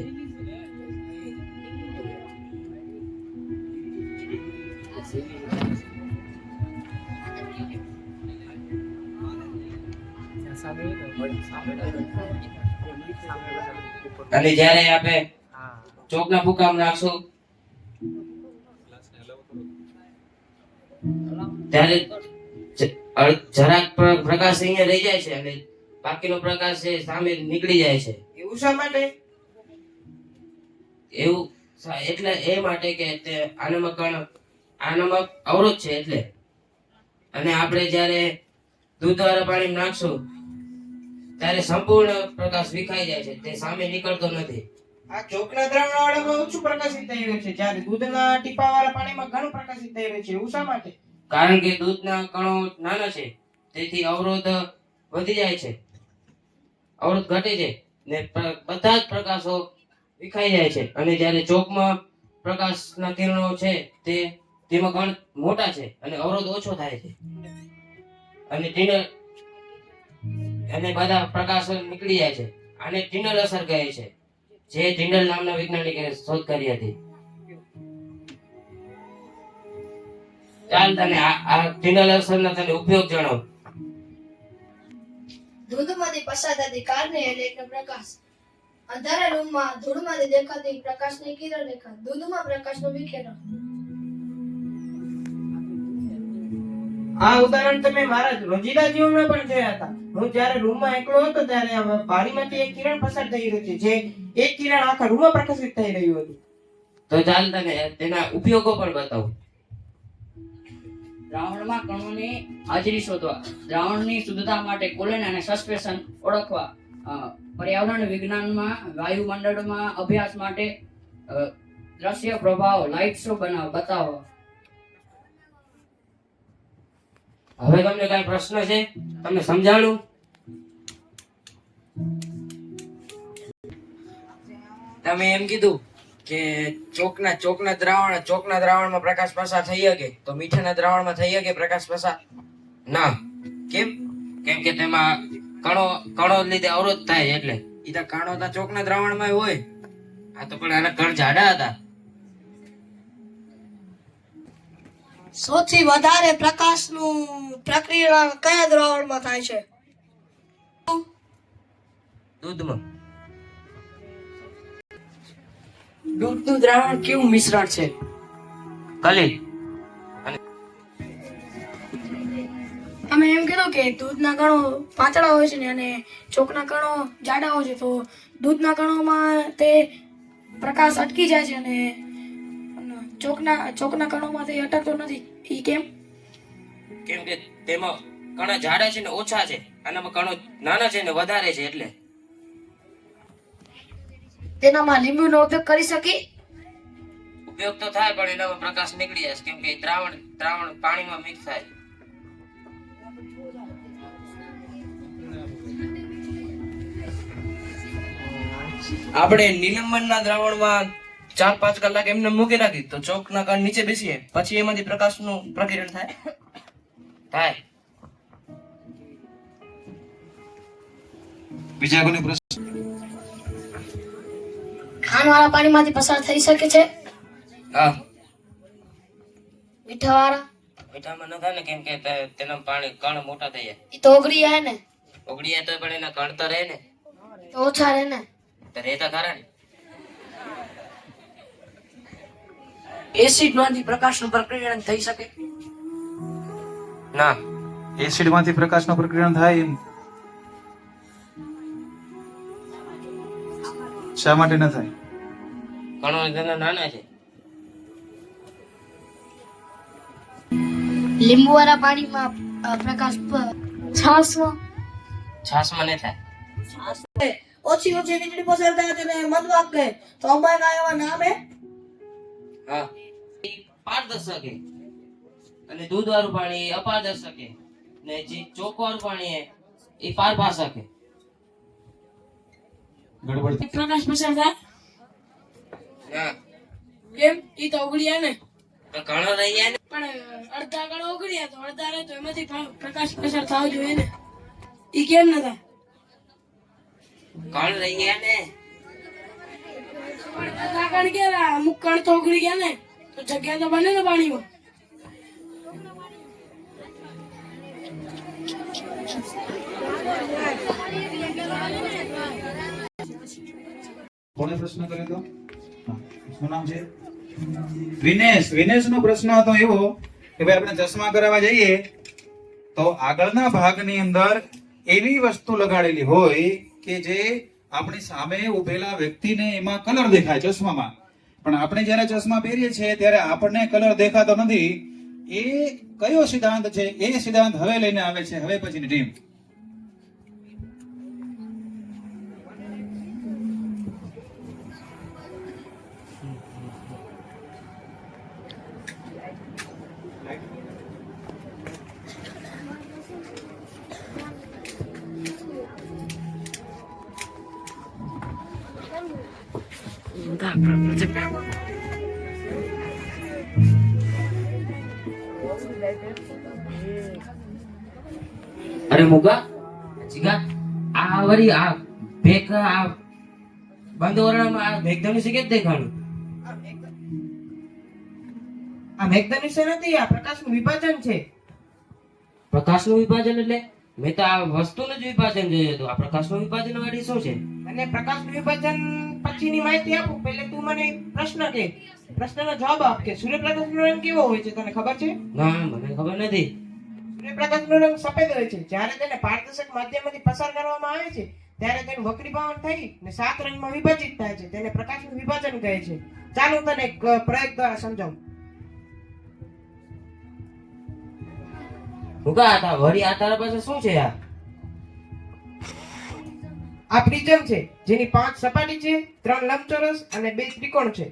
અને જ્યારે આપણે ચોકના ભૂકામાં નાખશું ત્યારે જરાક પ્રકાશ અહીંયા રહી જાય છે અને બાકીનો પ્રકાશ છે સામે નીકળી જાય છે. એવું શા માટે? એવું એટલે એ માટે કે તે આનામાં અવરોધ છે એટલે. અને આપણે જ્યારે દૂધવાળા પાણી નાખશું ત્યારે સંપૂર્ણ પ્રકાશ વિખાઈ જાય છે, તે સામે નીકળતો નથી. આ ચોકના દ્રાવણવાળામાં ઓછું પ્રકાશિત થઈ રહ્યું છે, જ્યારે દૂધના ટીપાવાળા પાણીમાં ઘણું પ્રકાશિત થઈ રહ્યું છે. એવું શા માટે? કારણ કે દૂધના કણો નાના છે તેથી અવરોધ વધી જાય છે, અવરોધ ઘટે છે ને બધા જ પ્રકાશો વિખાઈ જાય છે. અને જ્યારે ચોકમાં પ્રકાશના કિરણો છે તેમાં કણ મોટા છે અને અવરોધ ઓછો થાય છે અને અને બધા પ્રકાશ નીકળી જાય છે. આને ટિનલ અસર કહે છે, જે ટિન્ડલ નામના વૈજ્ઞાનિકે શોધ કરી હતી. ચાલ તને આ ટિન્ડલ અસરના તને ઉપયોગ જણાવ. ધૂળમાંથી પસાર થતી કાર્બનિક પ્રકાશ અંધારા રૂમમાં ધૂળમાંથી દેખાતી પ્રકાશની કિરણ રેખા દૂધમાં પ્રકાશનું વિખેરણ. આ ઉદાહરણ તમે મારા રોજિંદા જીવનમાં પણ જોયા હતા. હું જ્યારે રૂમમાં એકલો હતો ત્યારે પાણીમાંથી એક કિરણ પસાર થઈ રહ્યું છે, જે એક કિરણ આખા રૂમમાં પ્રકાશિત થઈ રહ્યું હતું. તો ચાલ તને તેના ઉપયોગો પણ બતાવું. દ્રાવણમાં કણોની હાજરી શોધવા, દ્રાવણની શુદ્ધતા માટે કુલન અને સસ્પેન્શન ઓળખવા, પર્યાવરણ વિજ્ઞાનમાં વાયુમંડળમાં અભ્યાસ માટે દ્રશ્ય પ્રભાવ લાઇટ શો બતાવો. હવે તમને કઈ પ્રશ્ન છે? તમને સમજાણું? તમે એમ કીધું કે ચોકના દ્રાવણમાં પ્રકાશ પસાર થઈ શકે, તો મીઠાના દ્રાવણમાં થઈ શકે પ્રકાશ પસાર? ના. કેમ? કેમ કે તેમાં કણો લીધે અવરોધ થાય એટલે. ઈ તો કાણો તા ચોકના દ્રાવણમાં હોય. આ તો પણ આના કણ જાડા હતા. સૌથી વધારે પ્રકાશનું પ્રક્રિયા કયા દ્રાવણમાં થાય છે? દૂધમાં. દૂધનું દ્રાવણ કેવું મિશ્રણ છે? કલીલ. અમે એમ કીધું કે દૂધના કણો પાતળા હોય છે ને અને ચોકના કણો જાડા હોય છે, તો દૂધના કણોમાં તે પ્રકાશ અટકી જાય છે અને ચોકના કણોમાં તે અટકતો નથી. ઈ કેમ? કેમ કે તેમાં કણા જાડા છે ને ઓછા છે, આનામાં કણો નાના છે ને વધારે છે એટલે. તેનામાં લીંબુનો ઉપયોગ કરી શકી? ઉપયોગ તો થાય પણ એનામાં પ્રકાશ નીકળી જાય કેમ કે દ્રાવણ પાણીમાં મિક્સ થાય. આપણે નિલંબનના દ્રાવણમાં 4-5 કલાક એમને મૂકી રાખી તો ચોકના કણ નીચે બેસીએ પછી એમાંથી પ્રકાશનું પ્રકિરણ થાય. બીજા કોઈને પ્રશ્ન? ખાંડવાળા પાણીમાંથી પસાર થઈ શકે છે? હા, મીઠાવાળા? મીઠામાં ન થાય ને કેમ કે તેના પાણી કણ મોટા થઈ જાય. એ તો ઓગળી જાય ને? ઓગળી જાય તો પણ એના કણ તો રહે ને. તો ઓછા રહે ને? તો રહેતા ખરા ને. એસિડમાંથી પ્રકાશનું પ્રકિરણ થઈ શકે? ના. એસિડમાંથી પ્રકાશનું પ્રકિરણ થાય એમ શા માટે ન થાય? કણો તેના નાના છે. લીંબુવાળા પાણીમાં પ્રકાશ છાશમાં નહીં થાય. ઓછી વીજળી પસાર થાય તેને મંદવાક કહે. તો અમારે કાંઈ એવા નામ હે? હા, એ પારદર્શક છે અને દૂધ વાળું પાણી એ અપારદર્શક છે ને જે ચોક વાળું પાણી એ પારભાષક છે. ગડબડ. પ્રકાશ પસાર થાય હા, કેમ? ઈ તો ઓગળી જાય ને? તો કણો રહી જાય ને. પણ અડધા કણો ઓગળી જાય તો અડધા રહે તો એમાંથી પ્રકાશ પસાર થવો જોઈએ ને? ઈ કેમ ન થાય? કણ રહી ગયા ને. અડધા કણ ગયા, અમુક કણ તો ઓગળી ગયા ને, તો જગ્યા તો બને ને પાણીમાં. કોને પ્રશ્ન કર્યો તો? શું નામ છે? વિનેશ નો પ્રશ્ન હતો એવો કે ભાઈ આપણે ચશ્મા કરાવવા જઈએ તો આગળના ભાગની અંદર એવી વસ્તુ લગાડેલી હોય કે જે આપણી સામે ઉભેલા વ્યક્તિને એમાં કલર દેખાય ચશ્મામાં, પણ આપણે જ્યારે ચશ્મા પહેરીએ છીએ ત્યારે આપણને કલર દેખાતો નથી. એ કયો સિદ્ધાંત છે? એ સિદ્ધાંત હવે લઈને આવે છે હવે પછીની ટીમ. અરે મુગા જીગા આ વરી આ ભેક આ બંધ ઓરડામાં આ મેઘધનુષ્ય કેમ દેખાણું? આ મેઘધનુષ્ય નથી, આ પ્રકાશનું વિભાજન છે. પ્રકાશનું વિભાજન એટલે મેં તો આ વસ્તુનું જ વિભાજન જોયું હતું. આ પ્રકાશનું વિભાજન વાળી શું છે? અને પ્રકાશનું વિભાજન પછીની માહિતી આપું. પહેલે તું મને પ્રશ્ન કે પ્રશ્નનો જવાબ આપ કે સૂર્યપ્રકાશનો રંગ કેવો હોય છે, તને ખબર છે? ના, મને ખબર નથી. સૂર્યપ્રકાશનો રંગ સફેદ હોય છે. જ્યારે તેને પારદર્શક માધ્યમમાંથી પસાર કરવામાં આવે છે ત્યારે તેનું વક્રીભાવન થઈ ને 7 રંગમાં વિભાજિત થાય છે. તેને પ્રકાશનું વિભાજન કહે છે. ચાલો હું તને એક પ્રયોગ દ્વારા સમજાવું. મુગા આ વળી આ તારા પાસે શું છે? આ પ્રિઝમ છે જેની 5 સપાટી છે, 3 લંબચોરસ અને 2 ત્રિકોણ છે.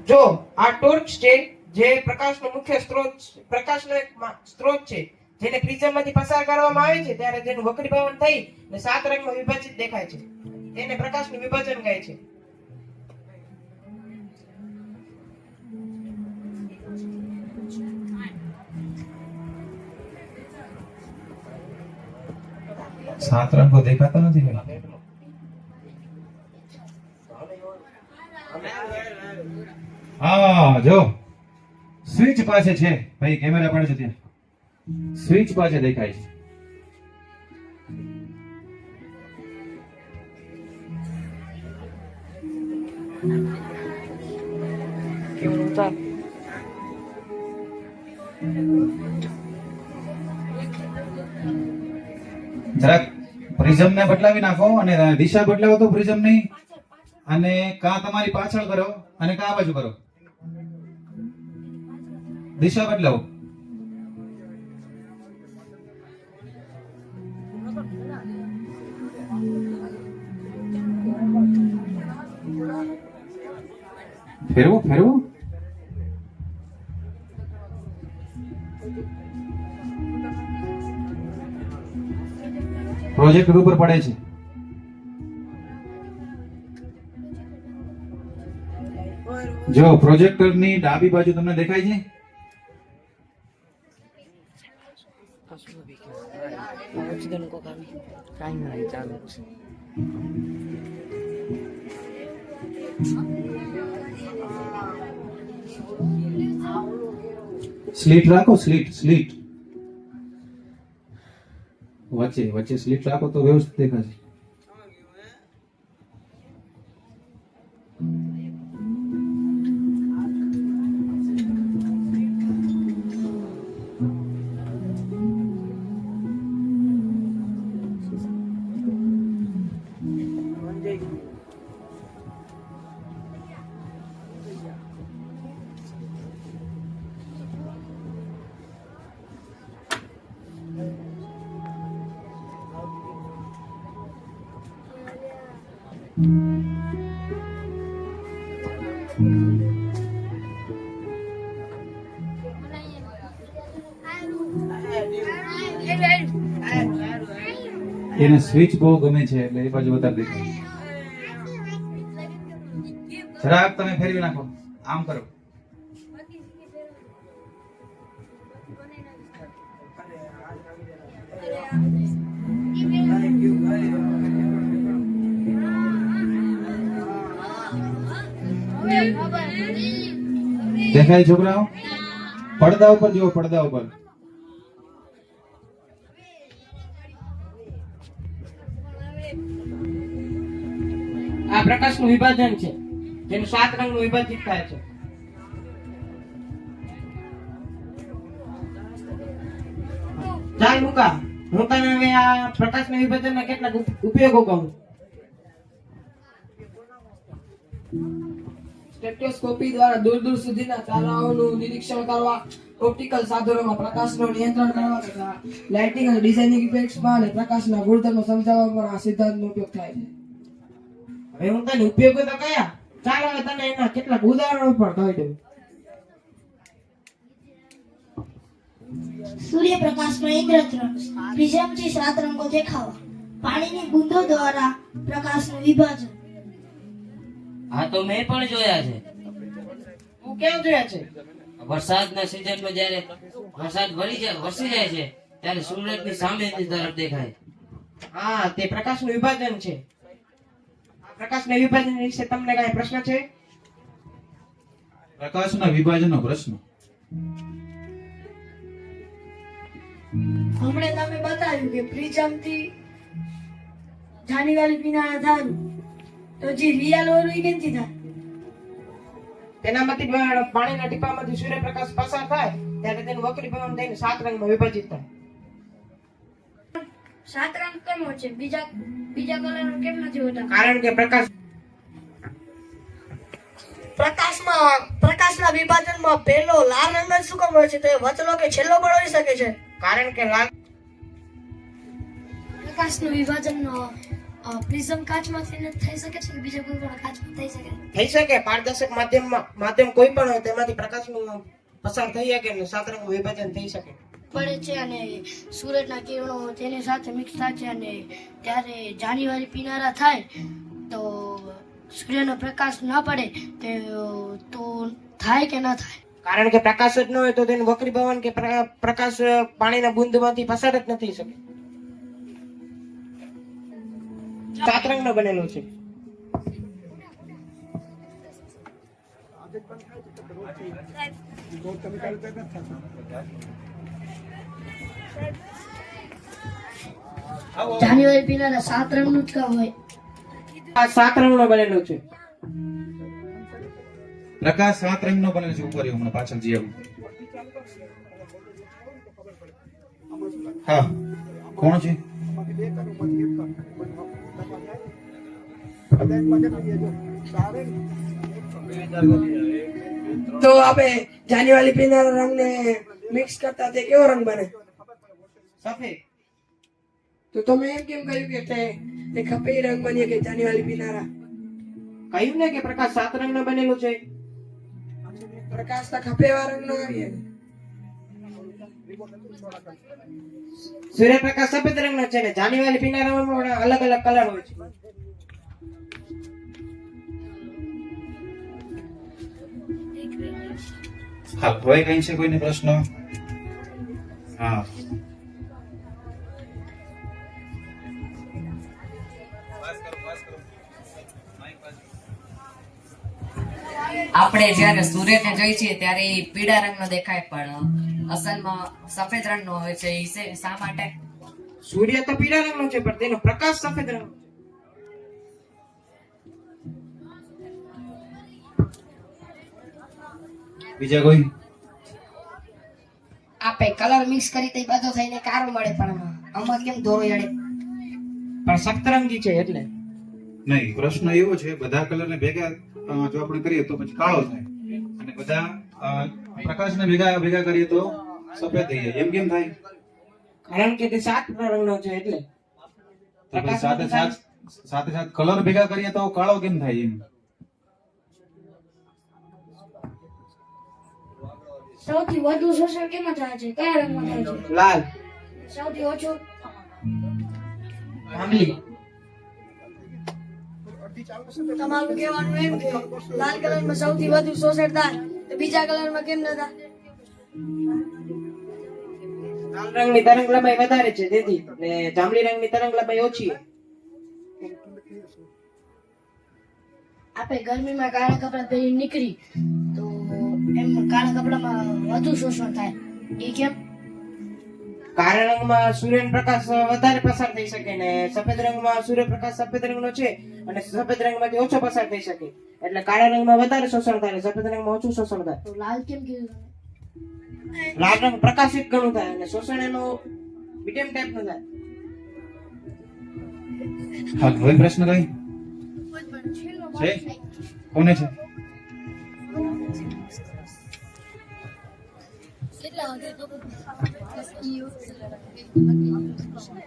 જો આ ટોર્ચ છે જે પ્રકાશનો મુખ્ય સ્ત્રોત, પ્રકાશનો એક સ્ત્રોત છે. જેને પ્રિઝમમાંથી પસાર કરવામાં આવે છે ત્યારે તેનું વક્રીભવન થઈ ને 7 રંગમાં વિભાજિત દેખાય છે. તેને પ્રકાશનું વિભાજન કહે છે. સાત રંગો દેખાતા નથી ભાઈ. હા જો સ્વિચ પાસે છે ભાઈ, કેમેરા પડે છે ત્યાં, સ્વિચ પાસે દેખાય છે. જરાક પ્રિઝમ ને બદલાવી નાખો અને દિશા બદલાવો તો પ્રિઝમ ની, અને કા તમારી પાછળ કરો અને કા આ બાજુ કરો, દિશા બદલાવો. ફેરવો ફેરવો. પ્રોજેક્ટર ઉપર પડે છે. જો પ્રોજેક્ટર ની ડાબી બાજુ તમને દેખાય છે? સ્લીટ રાખો, સ્લીટ સ્લીટ વચ્ચે વચ્ચે સ્લીટ રાખો તો વ્યવસ્થિત દેખાશે. એને સ્વિચ બહુ ગમે છે એટલે એ બાજુ વધારે દેખાય. જરાક તમે ફેરવી નાખો, આમ કરો. દેખાય છોકરાઓ? પડદા ઉપર જુઓ, પડદા ઉપર. આ પ્રકાશનું વિભાજન છે, જેનું 7 રંગનું વિભાજિત થાય છે. ચાલ મુકા, હું તને હવે આ પ્રકાશના વિભાજનના કેટલાક ઉપયોગો કહું. સ્પેક્ટ્રોસ્કોપી દ્વારા દૂર દૂર સુધીના તારાઓનું નિરીક્ષણ કરવા, ઓપ્ટિકલ સાધનોમાં પ્રકાશનું નિયંત્રણ કરવા તથા લાઇટિંગ અને ડિઝાઇનિંગ ઇફેક્ટ્સમાં અને પ્રકાશના ગુણધર્મો સમજાવવામાં આ સિદ્ધાંતનો ઉપયોગ થાય છે. હવે હું તને ઉપયોગો તો કયા, ચાલ હવે તને એના કેટલાક ઉદાહરણો પણ કહી દઉં. સૂર્યપ્રકાશનો ઇન્દ્રધનુષ, પ્રિઝમથી 7 રંગો દેખાવા, પાણીની બૂંદો દ્વારા પ્રકાશનું વિભાજન. આ તો મેં પણ જોયા છે. તું કેમ જોયા છે? વરસાદના સિઝનમાં જ્યારે વરસાદ વરસી જાય છે ત્યારે સૂરજની સામેની તરફ દેખાય. હા, તે પ્રકાશનું વિભાજન છે. આ પ્રકાશના વિભાજન વિશે તમને કઈ પ્રશ્ન છે? પ્રકાશના વિભાજનનો પ્રશ્ન હમણાં તમે બતાવ્યું કે પ્રિઝમથી જાનીવાલી પીનાના ધારું, તો જે રિયલ ઓર એ કેમથી થાય? તેનામાંથી પાણીના ટીપામાંથી સૂર્યપ્રકાશ પસાર થાય ત્યારે તેનું વક્રીભવન થઈને 7 રંગમાં વિભાજિત થાય. 7 રંગ કેમ હોય છે? બીજા કલર કેમ નથી હોતા? કારણ કે પ્રકાશના વિભાજનમાં પહેલો લાલ રંગ જ શું કામ હોય છે? તો એ વચલો કે છેલ્લો પણ હોઈ શકે છે. કારણ કે લાલ પ્રકાશનું વિભાજન પ્રિઝમ કાચમાંથી થઈ શકે છે કે બીજા કોઈ પણ કાચમાં થઈ શકે? થઈ શકે. પારદર્શક માધ્યમ કોઈ પણ હોય તેમાંથી પ્રકાશનું પસાર થઈ શકે અને 7 રંગનું વિભાજન થઈ શકે. પડે છે અને સૂરજના કિરણો તેની સાથે મિક્સ થાય છે અને ત્યારે જાન્યુઆરી પીનારા થાય તો સૂર્યનો પ્રકાશ ન પડે તો થાય કે ન થાય? કારણ કે પ્રકાશ જ ન હોય તો તેનું વક્રીભવન કે પ્રકાશ પાણીના બુંદમાંથી પસાર જ ન થઈ શકે. 7 રંગનો બનેલો છે. જાન્યુઆરી પીનારા 7 રંગનું જ કામ હોય. આ 7 રંગનો બનેલો છે. પ્રકાશ 7 રંગનો બનેલો છે. ઉપર હમણાં પાછળ જઈ આવું. હા, કોણ છે? તો આપણે જાન્યુઆરી પીનારા રંગને મિક્સ કરતા તે કેવો રંગ બને? સફેદ. તો તમે એમ કેમ કહ્યું કે તે ખપેરી રંગ બની કે જાન્યુઆરી પીનારા? કહ્યું ને કે પ્રકાશ 7 રંગનો બનેલો છે. પ્રકાશ તો ખપેવા રંગનો આવીએ. સૂર્યપ્રકાશ સફેદ રંગનો છે ને જાન્યુઆરી પીનારામાં પણ અલગ અલગ કલર હોય છે. હા, હોય કઈ છે કોઈને પ્રશ્ન? હા, આપણે જ્યારે સૂર્યને જોઈએ છીએ ત્યારે એ પીળા રંગનો દેખાય પણ અસલમાં સફેદ રંગનો હોય છે. એ શા માટે? સૂર્ય તો પીળા રંગનો છે પણ તેનો પ્રકાશ સફેદ રંગનો છે. બીજા કોઈ? આપણે કલર મિક્સ કરી તો બધો થઈને કાળો મળે પણ આમાં કેમ ધોળો જડે? પણ સપ્તરંગી છે એટલે. નહીં, પ્રશ્ન એવો છે બધા કલરને ભેગા જો આપણે કરીએ તો પછી કાળો થાય અને બધા પ્રકાશને ભેગા કરીએ તો સફેદ થઈ જાય. એમ કેમ થાય? કારણ કે તે 7 રંગનો છે એટલે. તો પછી સાથે કલર ભેગા કરીએ તો કાળો કેમ થાય? એમ સૌથી વધુ શોષણ કેમાં થાય છે? કયા રંગમાં થાય છે? લાલ. સૌથી ઓછું? જાંબલી. તમારું કહેવાનું એમ કે લાલ કલરમાં સૌથી વધુ શોષણ થાય તો બીજા કલરમાં કેમ ન થાય? લાલ રંગની તરંગ લંબાઈ વધારે છે તેથી ને જાંબલી રંગની તરંગ લંબાઈ ઓછી છે. આપણે ગરમીમાં કાળા કપડા પહેરી નીકળી તો એમ કાળા કપડામાં વધુ શોષણ થાય. એ કેમ? કાળા રંગમાં સૂર્યનો પ્રકાશ વધારે પસાર થઈ શકે ને સફેદ રંગમાં સૂર્યપ્રકાશ સફેદ રંગનો છે અને સફેદ રંગમાંથી ઓછો પસાર થઈ શકે એટલે કાળા રંગમાં વધારે શોષણ થાય સફેદ રંગમાં ઓછું શોષણ થાય. તો લાલ કેમ કીધું? લાલ રંગ પ્રકાશિત ઘણું થાય અને શોષણ એનું મીડિયમ ટાઈપનું થાય. હા, કોઈ પ્રશ્ન કઈ છે? કોને છે?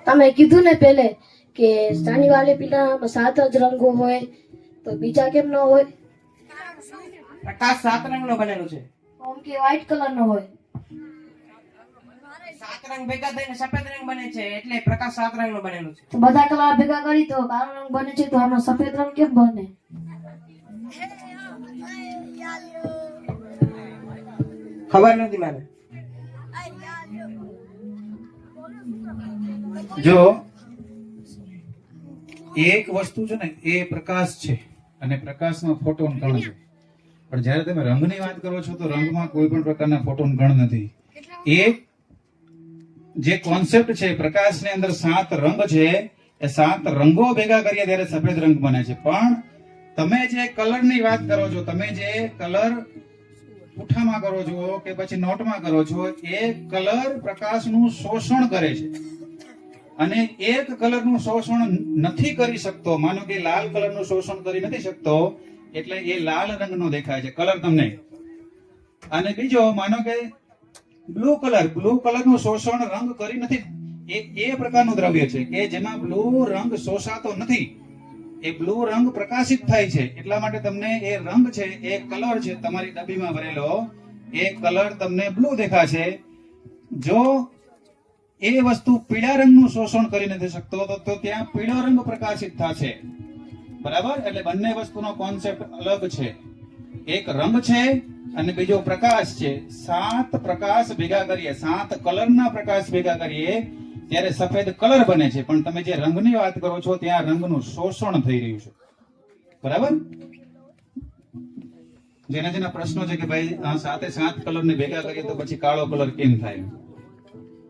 તમે કીધું ને પહેલે કે જાન્યુઆરી પીનારામાં 7 જ રંગો હોય તો બીજા કેમ ન હોય? પ્રકાશ 7 રંગનો બનેલો છે. આમ કે વ્હાઈટ કલર નો હોય? 7 રંગ ભેગા થઈને સફેદ રંગ બને છે એટલે પ્રકાશ 7 રંગનો બનેલો છે. તો બધા કલર ભેગા કરી તો કાળો રંગ બને છે તો આનો સફેદ રંગ કેમ બને? ખબર નથી મને. જો એક વસ્તુ છે ને એ પ્રકાશ છે અને પ્રકાશમાં ફોટોન કણ છે પણ જ્યારે તમે રંગની વાત કરો છો તો રંગમાં કોઈ પણ પ્રકારના ફોટોન કણ નથી. એક જે કોન્સેપ્ટ છે પ્રકાશની અંદર 7 રંગ છે એ 7 રંગો ભેગા કરીએ ત્યારે સફેદ રંગ બને છે. પણ તમે જે કલરની વાત કરો છો, તમે જે કલર પુઠ્ઠામાં કરો છો કે પછી નોટમાં કરો છો એ કલર પ્રકાશનું શોષણ કરે છે અને એક કલરનું શોષણ નથી કરી શકતો. માનો કે લાલ કલરનું શોષણ કરી નથી શકતો એટલે એ લાલ રંગનો દેખાય છે કલર તમને. અને બીજો માનો કે બ્લુ કલરનું શોષણ રંગ કરી નથી. એ પ્રકારનું દ્રવ્ય છે કે જેમાં બ્લુ રંગ શોષાતો નથી. એ બ્લુ રંગ પ્રકાશિત થાય છે એટલા માટે તમને એ રંગ છે એ કલર છે તમારી ડબ્બીમાં ભરેલો એ કલર તમને બ્લુ દેખાશે. જો એ વસ્તુ પીળા રંગનું શોષણ કરી નથી શકતો તો ત્યાં પીળો રંગ પ્રકાશિત થશે. બરાબર? એટલે બંને વસ્તુનો કોન્સેપ્ટ અલગ છે. એક રંગ છે અને બીજો પ્રકાશ છે. 7 પ્રકાશ ભેગા કરીએ, 7 કલરના પ્રકાશ ભેગા કરીએ ત્યારે સફેદ કલર બને છે. પણ તમે જે રંગની વાત કરો છો ત્યાં રંગનું શોષણ થઈ રહ્યું છે. બરાબર? જેના જેના પ્રશ્નો છે કે ભાઈ 7 કલરને ભેગા કરીએ તો પછી કાળો કલર કેમ થાય?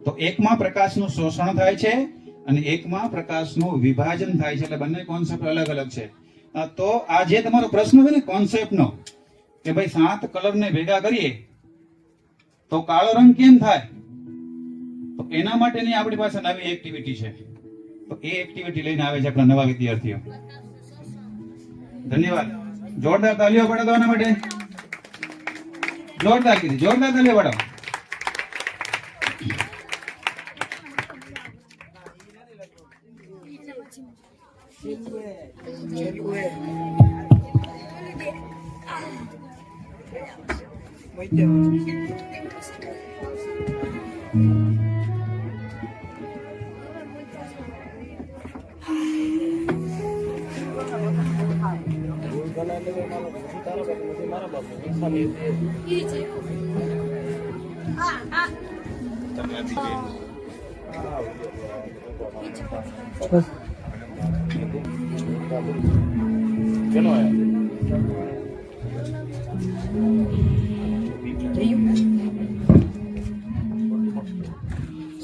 તો એકમાં પ્રકાશનું શોષણ થાય છે અને એકમાં પ્રકાશનું વિભાજન થાય છે. એટલે બંને કોન્સેપ્ટ અલગ અલગ છે. તો આ જે તમારો પ્રશ્ન છે ને કોન્સેપ્ટનો કે ભાઈ 7 કલરને ભેગા કરીએ તો કાળો રંગ કેમ થાય, તો એના માટેની આપણી પાસે નવી એક્ટિવિટી છે. તો એ એક્ટિવિટી લઈને આવે છે આપણા નવા વિદ્યાર્થીઓ. ધન્યવાદ. જોરદાર તાલીઓ પાડો આના માટે. જોરદાર કીધી, જોરદાર તાલીઓ પાડો.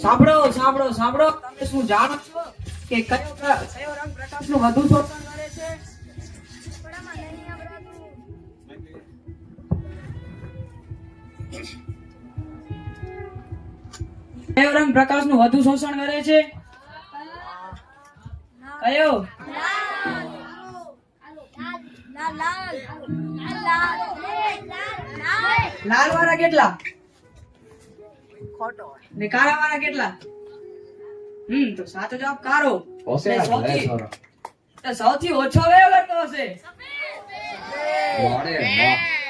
સાંભળો સાંભળો સાંભળો, તમે શું જાણો છો કે કયો રંગ પ્રકાશનું વધુ શોષણ કરે છે? કયો રંગ પ્રકાશનું વધુ શોષણ કરે છે? કયો? લાલ વાળા કેટલા ને કાળા વાળા કેટલા? તો સાચો જવાબ કાળો. સૌથી ઓછો કયો કરતો હશે?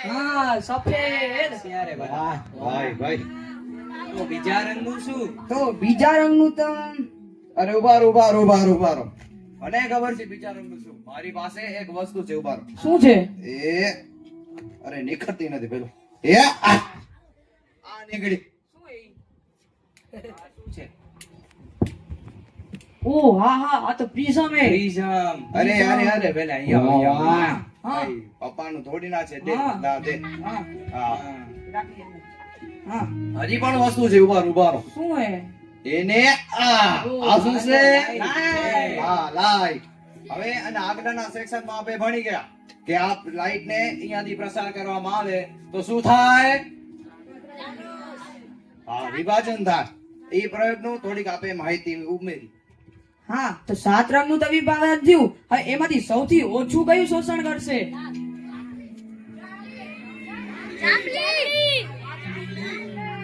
હા, સફેદ. તો બીજા રંગનું શું? તો બીજા રંગનું તો અરે ઉભારો. મને ખબર છે બીજા રંગનું શું. મારી પાસે એક વસ્તુ છે, ઉભારો. શું છે? અરે નીકળતી નથી પેલું. આ નીકળી. શું છે? ઓ હા હા, આ તો પ્રિઝમ હે. પ્રિઝમ. અરે પેલા અહીંયા પપ્પાનું થોડી ના છે. દે. હજી પણ વસ્તુ છે, ઉભારો. શું હે? એને આ શું છે? લાઈટ. હવે અને આગળના સેક્શનમાં આપણે ભણી ગયા કે આ લાઈટ ને અહીંયાથી પ્રસાર કરવામાં આવે તો શું થાય? વિભાજન થાય. એ પ્રયોગનું થોડીક આપણે માહિતી ઉમેરી. હા, તો 7 રંગનું તો વિભાજન થયું. હવે એમાંથી સૌથી ઓછું કયું શોષણ કરશે?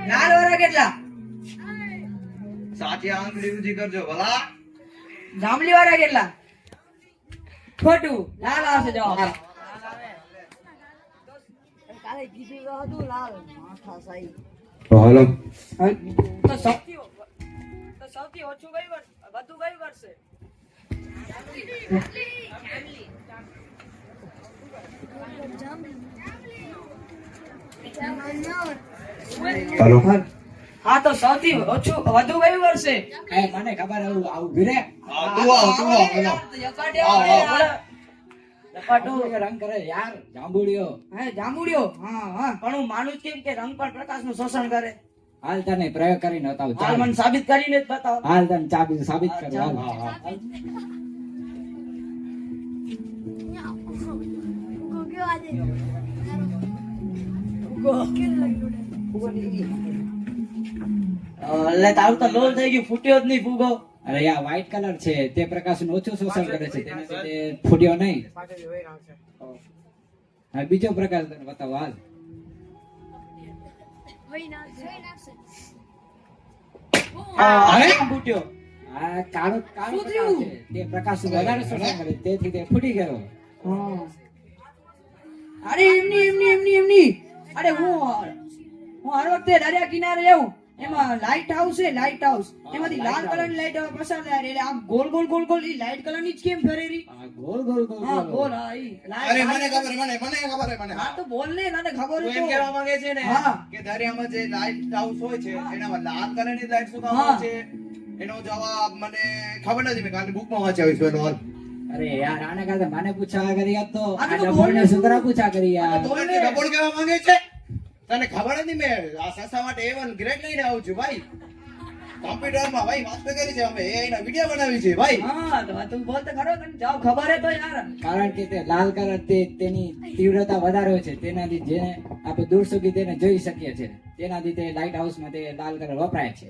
લાલ વાળા કેટલા? સાચી આંગળી ઊંચી કરજો ભલા. જાંબલી વાળા કેટલા? ખોટું. લાલ આવશે જવાબ. હાલો. તો સૌથી ઓછું કયું વધુ કયું કરશે? હાલો. હા, તો સૌથી ઓછું વધુ કયું કરશે? મને ખબર આવું ઘરે રંગ કરે યાર. જાંબુડિયો. જાંબુડિયો. હા, પણ હું માનું જ કેમ કે રંગ પણ પ્રકાશનું શોષણ કરે. હાલ તને પ્રયોગ કરીને બતાવું. હાલ મને સાબિત કરીને જ બતાવો. હાલ તને સાબિત કરું. એટલે તારું તો લોલ થઈ ગયું, ફૂટ્યો જ નહીં ફૂગો. અરે આ વ્હાઈટ કલર છે તે પ્રકાશનું ઓછું શોષણ કરે છે, તેના લીધે ફૂટ્યો નહીં. હા, બીજો પ્રકાશ તને બતાવો. હાલ. ફૂટ્યો. આ કાળો પ્રકાશ છે તે પ્રકાશનું વધારે શોષણ કરે તેથી તે ફૂટી ગયો. અરે એમની અરે હું હર વખતે દરિયા કિનારે જાઉં એમાં લાઇટ હાઉસ છે, લાઇટ હાઉસ એમાંથી લાલ કલરની લાઇટ પસાર થાય એટલે આમ ગોલ ગોલ ગોલ ગોલ ઈ લાઇટ કલરની જ કેમ ફરે રી? ગોલ ગોલ ગોલ હા ગોલ, હા ઈ અરે મને ખબર મને હા તો બોલ ને, તને ખબર તું હોય એમ તો. કહેવા માંગે છે ને હા. કે દરિયામાં જે લાઇટ હાઉસ હોય છે એનામાં લાલ કલરની લાઇટ શું કામ હા. હોય છે? એનો જવાબ મને ખબર નથી, મેં કાલે બુકમાં વાંચ્યો છે એનો હલ. અરે યાર આને કાતે મને પૂછા કરી યાર તો આ તો આ બોલ ડબોળને ને. શું કરા પૂછા કરી યાર તું મને ડબોળ કહેવા માંગે છે? તને ખબર નથી મેં આ સસા માટે A1 ગ્રેડ લઈને આવું છું ભાઈ. કોમ્પ્યુટરમાં ભાઈ માસ્ટર કરી છે અમે AI ના વિડિયો બનાવી છે ભાઈ. હા તો તું બોલ તો ખરો, તને જવાબ ખબર હે તો યાર. કારણ કે તે લાલ કલર તેની તીવ્રતા વધારે હોય છે તેનાથી જેને આપણે દૂર સુધી તેને જોઈ શકીએ છીએ તેનાથી તે લાઇટ હાઉસમાં તે લાલ કલર વપરાય છે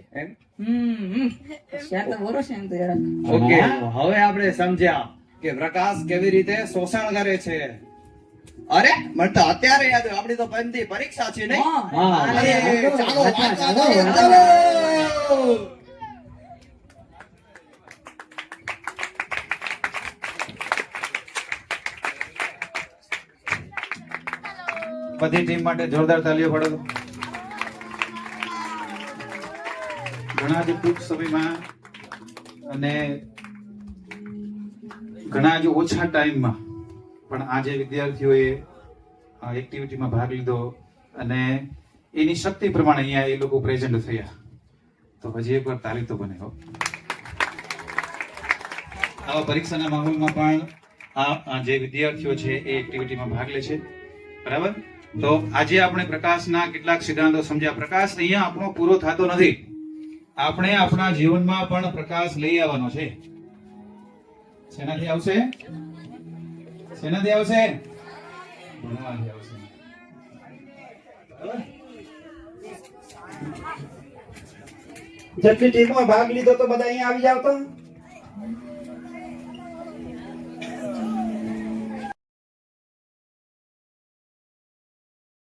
શેર તો બોલો છે એમ તો યાર. ઓકે, હવે આપણે સમજ્યા કે પ્રકાશ કેવી રીતે શોષણ કરે છે. અરે મને તો અત્યારે યાદ આવ્યું, આપણી તો પંચમી પરીક્ષા છે નહીં? હા. અરે ચાલો વાંચવા, ચાલો, ચાલો. ચાલો. બધી ટીમ માટે જોરદાર તાલીઓ પાડો. ઘણા જ ટૂંક સમયમાં અને ઘણા જ ઓછા ટાઈમમાં પણ આજે વિદ્યાર્થીઓએ આ એક્ટિવિટીમાં ભાગ લીધો અને એની શક્તિ પ્રમાણે અહીંયા એ લોકો પ્રેઝન્ટ થયા. તો હજી એકવાર તાલી તો બને હો. આવા પરીક્ષાના માહોલમાં પણ આ જે વિદ્યાર્થીઓ છે એ એક્ટિવિટીમાં ભાગ લે છે. બરાબર? તો આજે આપણે પ્રકાશના કેટલાક સિદ્ધાંતો સમજ્યા. પ્રકાશ અહીંયા આપણો પૂરો થતો નથી. આપણે આપણા જીવનમાં પણ પ્રકાશ લઈ આવવાનો છે. શેનાથી આવશે? શેનાથી આવશે? ભણવાથી આવશે. જેટલી ટીમોએ ભાગ લીધો તો બધા અહીંયા આવી જાવ તો